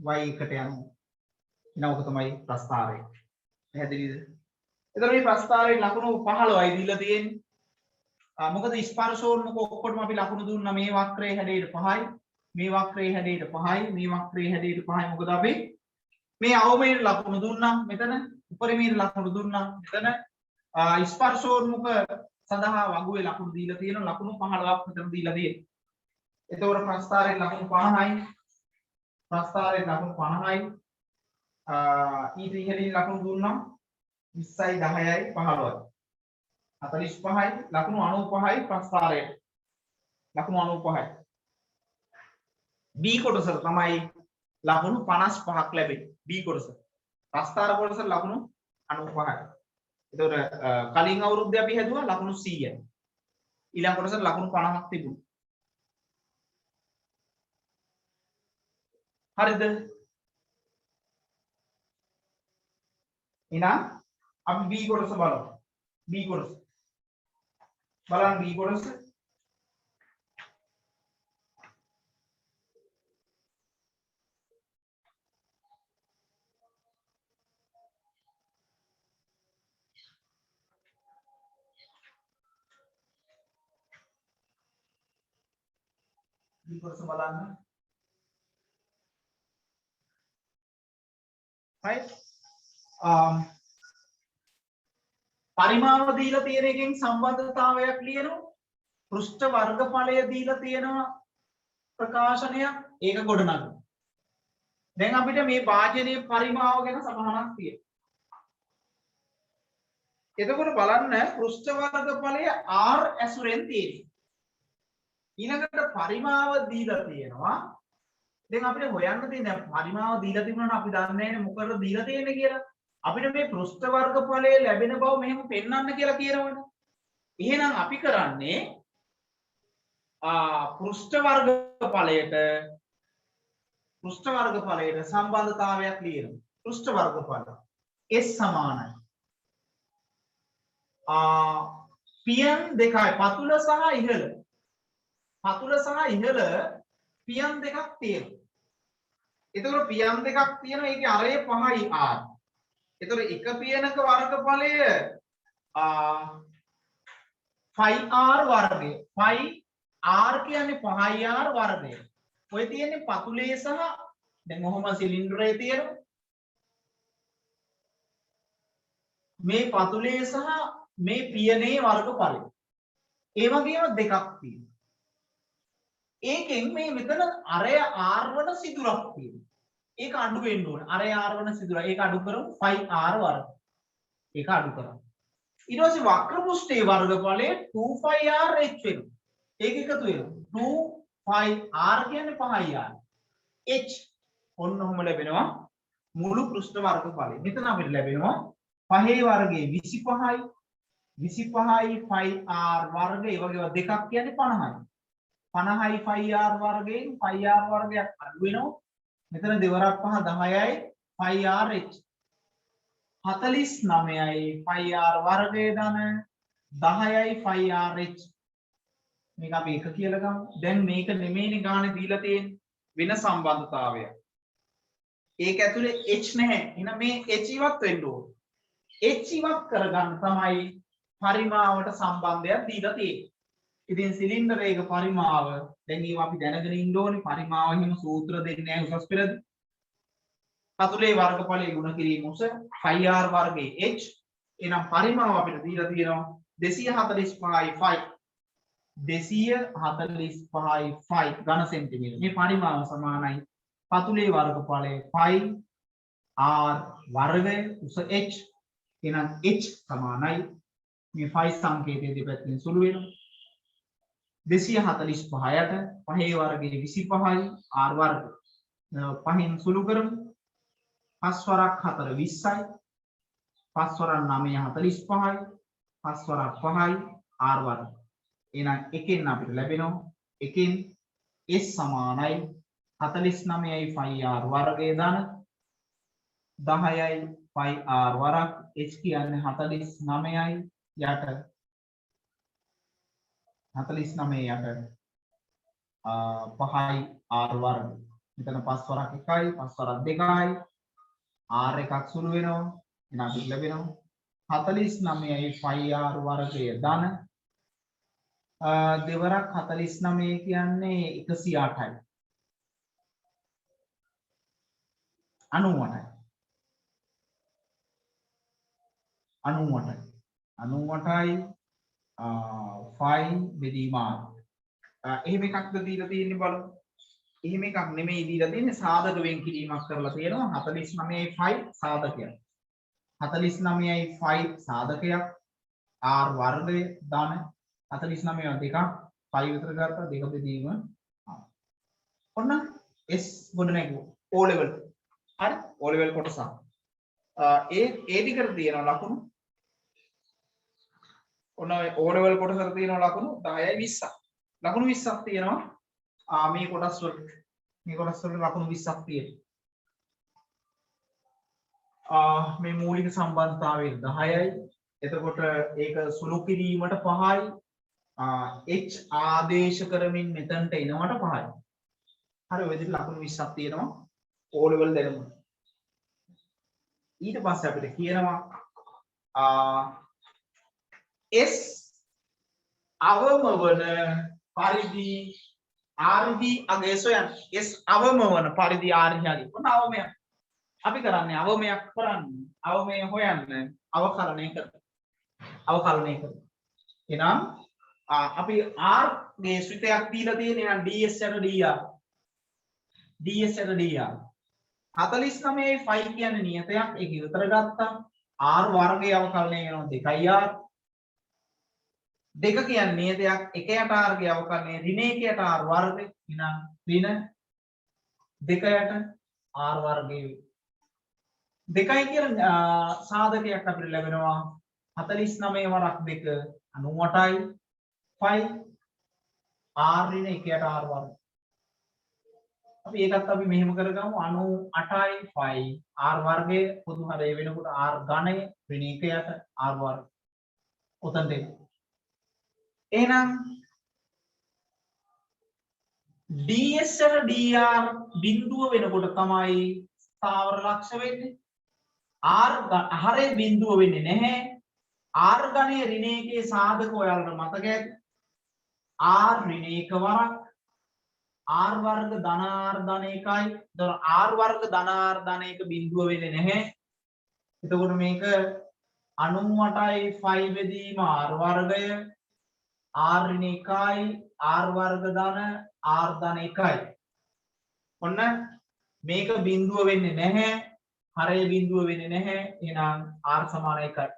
y එකට යනවා. එනවක තමයි ප්‍රස්ථාරය. පැහැදිලිද? එතකොට මේ ප්‍රස්ථාරයේ ලකුණු 15යි දීලා තියෙන්නේ. මොකද ස්පර්ශෝන්මුඛ ඔක්කොටම අපි ලකුණු දුන්නා මේ වක්‍රයේ හැඩයට 5යි, මේ වක්‍රයේ හැඩයට 5යි, මේ වක්‍රයේ හැඩයට 5යි. මොකද අපි මේ අවමයට ලකුණු දුන්නා මෙතන, උපරිමයට ලකුණු දුන්නා මෙතන. ස්පර්ශෝන්මුඛ සඳහා වගුවේ ලකුණු දීලා තියෙනවා. ලකුණු 15ක් මෙතන දීලා තියෙනවා. එතකොට ප්‍රස්ථාරයේ ලකුණු 50යි. ප්‍රස්ථාරයේ ලකුණු 50යි. ඊට ඉහළින් ලකුණු දුන්නා 20යි 10යි 15යි 45යි ලකුණු 95යි ප්‍රස්ථාරයට ලකුණු 95යි B කොටස තමයි ලකුණු 55ක් ලැබෙන්නේ B කොටස ප්‍රස්ථාර කොටස ලකුණු 95යි. එතකොට කලින් අවුරුද්දේ අපි හැදුවා ලකුණු 100යි. ඊළඟ කොටසට ලකුණු 50ක් තිබුණා. හරිද? එහෙනම් අපි B කොටස බලමු. B කොටස. බලන්න B කොටස. B කොටස බලන්න. right පරිමාව දීලා තියෙන එකෙන් සම්බන්ධතාවයක් ලියනවා. පෘෂ්ඨ වර්ගඵලය දීලා තියෙනවා ප්‍රකාශනයක් ඒක ගොඩනගනවා. දැන් අපිට මේ භාජනයේ පරිමාව ගැන සමහරක් තියෙනවා. එතකොට බලන්න පෘෂ්ඨ වර්ගඵලය r ඇසුරෙන් තියෙනවා. ඊළඟට පරිමාව දීලා තියෙනවා. දැන් අපිට හොයන්න තියෙන පරිමාව දීලා තිබුණාට අපි දන්නේ නැහැ මොකද දීලා තියෙන්නේ කියලා. අපිට මේ පෘෂ්ඨ වර්ගඵලය ලැබෙන බව මෙහෙම පෙන්වන්න කියලා කියනවනේ. එහෙනම් අපි කරන්නේ පෘෂ්ඨ වර්ගඵලයට සම්බන්ධතාවයක් ලියනවා. පෘෂ්ඨ වර්ගඵල s සමානයි පියන් දෙකයි පතුල සහ ඉහළ පියන් දෙකක් තියෙනවා. එතකොට පියන් දෙකක් තියෙනවා ඒකේ අරය 5යි r. එතකොට එක පියනක වර්ගඵලය 5r වර්ගය. 5r කියන්නේ 5r වර්ගය. ඔය තියෙන්නේ පතුලේ සහ දැන් ඔහොම සිලින්ඩරේ තියෙනවා. මේ පතුලේ සහ මේ පියනේ වර්ගඵලය. ඒ වගේම දෙකක් තියෙනවා. ඒකෙන් මේ මෙතන අරය r වන සිදුරක් තියෙනවා. ඒක අඩු වෙන්න ඕනේ. අරය r වන සිදුර. ඒක අඩු කරමු 5r වර්ග. ඒක අඩු කරමු. ඊට පස්සේ වක්‍ර පෘෂ්ඨයේ වර්ගඵලය 2πr h වෙනවා. ඒක එකතු වෙනවා. 2πr කියන්නේ 5r. h ඔන්න ඔහොම ලැබෙනවා මුළු පෘෂ්ඨ වර්ගඵලය. මෙතන අපිට ලැබෙනවා 5 වර්ගයේ 25යි 25යි 5r වර්ග ඒ වගේ දෙකක් කියන්නේ 50යි. 50යි 5r වර්ගයෙන් 5r වර්ගයක් අඩු වෙනවා. මෙතන දෙවරක් 5 10යි 5rh 49යි 5r වර්ගයේ ධන 10යි 5rh මේක අපි එක කියලා ගමු. දැන් මේක නෙමෙයිනේ ගානේ දීලා තියෙන්නේ වෙන සම්බන්ධතාවයක්. ඒක ඇතුලේ h නැහැ. එහෙනම් මේ h ඉවත් වෙන්න ඕනේ. h ඉවත් කරගන්න තමයි පරිමාවට සම්බන්ධයක් දීලා තියෙන්නේ. ඉතින් සිලින්ඩර් එක පරිමාව දැන් ඒව අපි දැනගෙන ඉන්න ඕනේ. පරිමාව එහෙම සූත්‍ර දෙන්නේ නැහැ උසස් පෙළදී. පතුලේ වර්ගඵලය ගුණ කිරීම උස 5r වර්ගයේ h. එහෙනම් පරිමාව අපිට දීලා තියෙනවා 245යි 5. 245යි 5 ඝන සෙන්ටිමීටර. මේ පරිමාව සමානයි පතුලේ වර්ගඵලය 5r වර්ගය උස h. එහෙනම් h සමානයි මේ 5 සංකේතයේ දෙපැත්තෙන් සුළු වෙනවා. 245ට 5 වර්ගයේ 25යි r වර්ග. පහෙන් සුළු කරමු. 5 වරක් 4 20යි. 5 වරක් 9 45යි. 5 වරක් 5යි r වර්ග. එහෙනම් එකෙන් අපිට ලැබෙනවා එකෙන් s සමානයි 49යි 5r වර්ගයේ ධන 10යි 5r වරක් h කියන්නේ 49යි යට 49 යට 5යි r වර්ග. මෙතන 5 වරක් 1යි 5 වරක් 2යි r එකක් සුළු වෙනවා. එහෙනම් අපිට ලැබෙනවා 49යි 5r වර්ගයේ ධන දෙවරක් 49 කියන්නේ 108යි 98යි 98යි 5 බෙදීම r. එහෙම එකක්ද දීලා තියෙන්නේ බලමු. එහෙම එකක් නෙමෙයි දීලා තියෙන්නේ සාධක වෙන් කිරීමක් කරලා තියෙනවා 49යි 5 සාධකයක්. 49යි 5 සාධකයක් r වර්ගය ධන 49 දෙකක් 5 විතර ගත්තා දෙක බෙදීම ඔන්න s ගොඩ නැගුවා O level. හරි O level කොටස. ඒ ටිකට තියෙනවා ලකුණු ඔන්න O level කොටසට තියෙනවා ලකුණු 10යි 20ක්. ලකුණු 20ක් තියෙනවා මේ කොටස් වලට. මේ කොටස් වලට ලකුණු 20ක් තියෙනවා. මේ මූලික සම්බන්ධතාවය 10යි. එතකොට ඒක සුළු කිරීමට 5යි. h ආදේශ කරමින් මෙතනට එනවට 5යි. හරි ඔය විදිහට ලකුණු 20ක් තියෙනවා O level දැනුම. ඊට පස්සේ අපිට කියනවා s අවම වන පරිදි rd අගය සොයන්න. s අවම වන පරිදි rd අගය. මොන අවමයක්? අපි කරන්නේ අවමයක් කරන්නේ. අවමය හොයන්න අවකලනය කරනවා. අවකලනය කරනවා. එහෙනම් අපි r ගේ සුතයක් දීලා තියෙනවා නම් ds යට dr. ds යට dr. 49යි 5 කියන්නේ නියතයක්. ඒක ඉවතර ගත්තා. r වර්ගය අවකලනය වෙනවා 2r. 2 කියන්නේ නියතයක්. 1යට r ගේ අවකලනය ඍණ 1යට r වර්ගය. එහෙනම් ඍණ 2යට r වර්ගය. 2යි කියන සාධකයක් අපිට ලැබෙනවා 49 වරක් 2 98යි 5 r ඍණ 1යට r වර්ග. අපි ඒකත් අපි මෙහෙම කරගමු 98යි 5 r වර්ගය පොදු හරය වෙනකොට r ඝනය ඍණ 1යට r වර්ග. උතන් දෙන්න. එහෙනම් ds යට dr බිඳුව වෙනකොට තමයි ස්ථාවර ලක්ෂ වෙන්නේ. r හරේ බිඳුව වෙන්නේ නැහැ. r ඝනය ඍණ 1 සාධක ඔයාලට මතක ඇති. r ඍණ 1 වරක් r වර්ග ධන r ධන 1යි. එතකොට r වර්ග ධන r ධන 1 බිඳුව වෙන්නේ නැහැ. එතකොට මේක 98යි 5 බෙදීම r වර්ගය r ඍණ 1යි r වර්ග ධන r ධන 1යි. ඔන්න මේක බිඳුව වෙන්නේ නැහැ. හරය බිඳුව වෙන්නේ නැහැ. එහෙනම් r සමාන 1යි.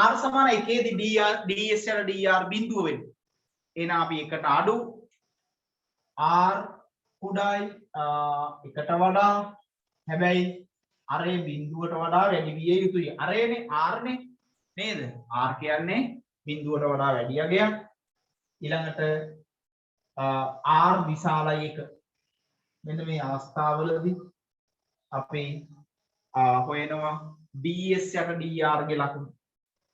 r සමාන 1 දී ds යට dr බිඳුව වෙන්නේ. එහෙනම් අපි එකට අඩු r කුඩායි එකට වඩා හැබැයි අරේ බිඳුවට වඩා වැඩි විය යුතුයි. අරේනේ r නේ නේද? r කියන්නේ බිඳුවට වඩා වැඩි අගයක්. ඊළඟට r විශාලයි 1. මෙන්න මේ අවස්ථාවවලදී අපි හොයනවා ds යට dr ගේ ලකුණු.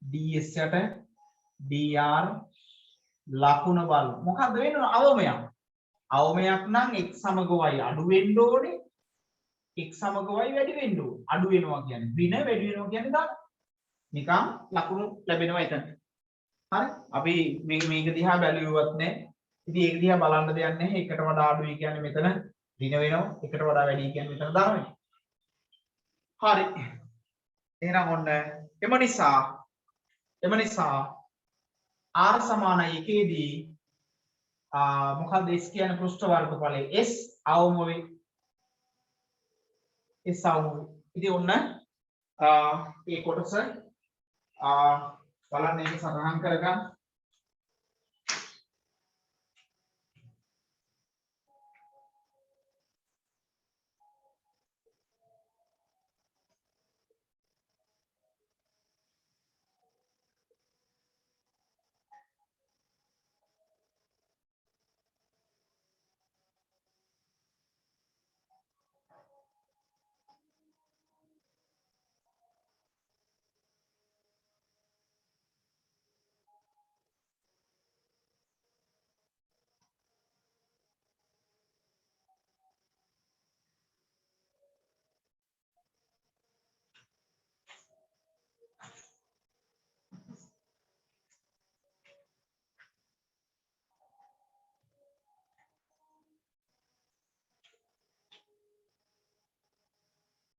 ds යට dr ලකුණ බලමු. මොකක්ද වෙන්නේ? අවමයක්. අවමයක් නම් x සමග y අඩු වෙන්න ඕනේ. x සමග y වැඩි වෙන්න ඕනේ. අඩු වෙනවා කියන්නේ ඍණ වැඩි වෙනවා කියන්නේ ධන. නිකන් ලකුණු ලැබෙනවා එතන. හරි අපි මේක දිහා බැලුවොත් නේ ඉතින් ඒක දිහා බලන්න දෙයක් නැහැ එකට වඩා අඩුයි කියන්නේ මෙතන ඍණ වෙනවා එකට වඩා වැඩි කියන්නේ මෙතන ධන වෙනවා හරි එහෙනම් ඔන්න එම නිසා r සමාන 1 දී මොකක්ද s කියන්නේ පෘෂ්ඨ වර්ගඵලය s අවම වේ s අවම ඉතින් ඔන්න මේ කොටස බලන්න ඒක සටහන් කරගන්න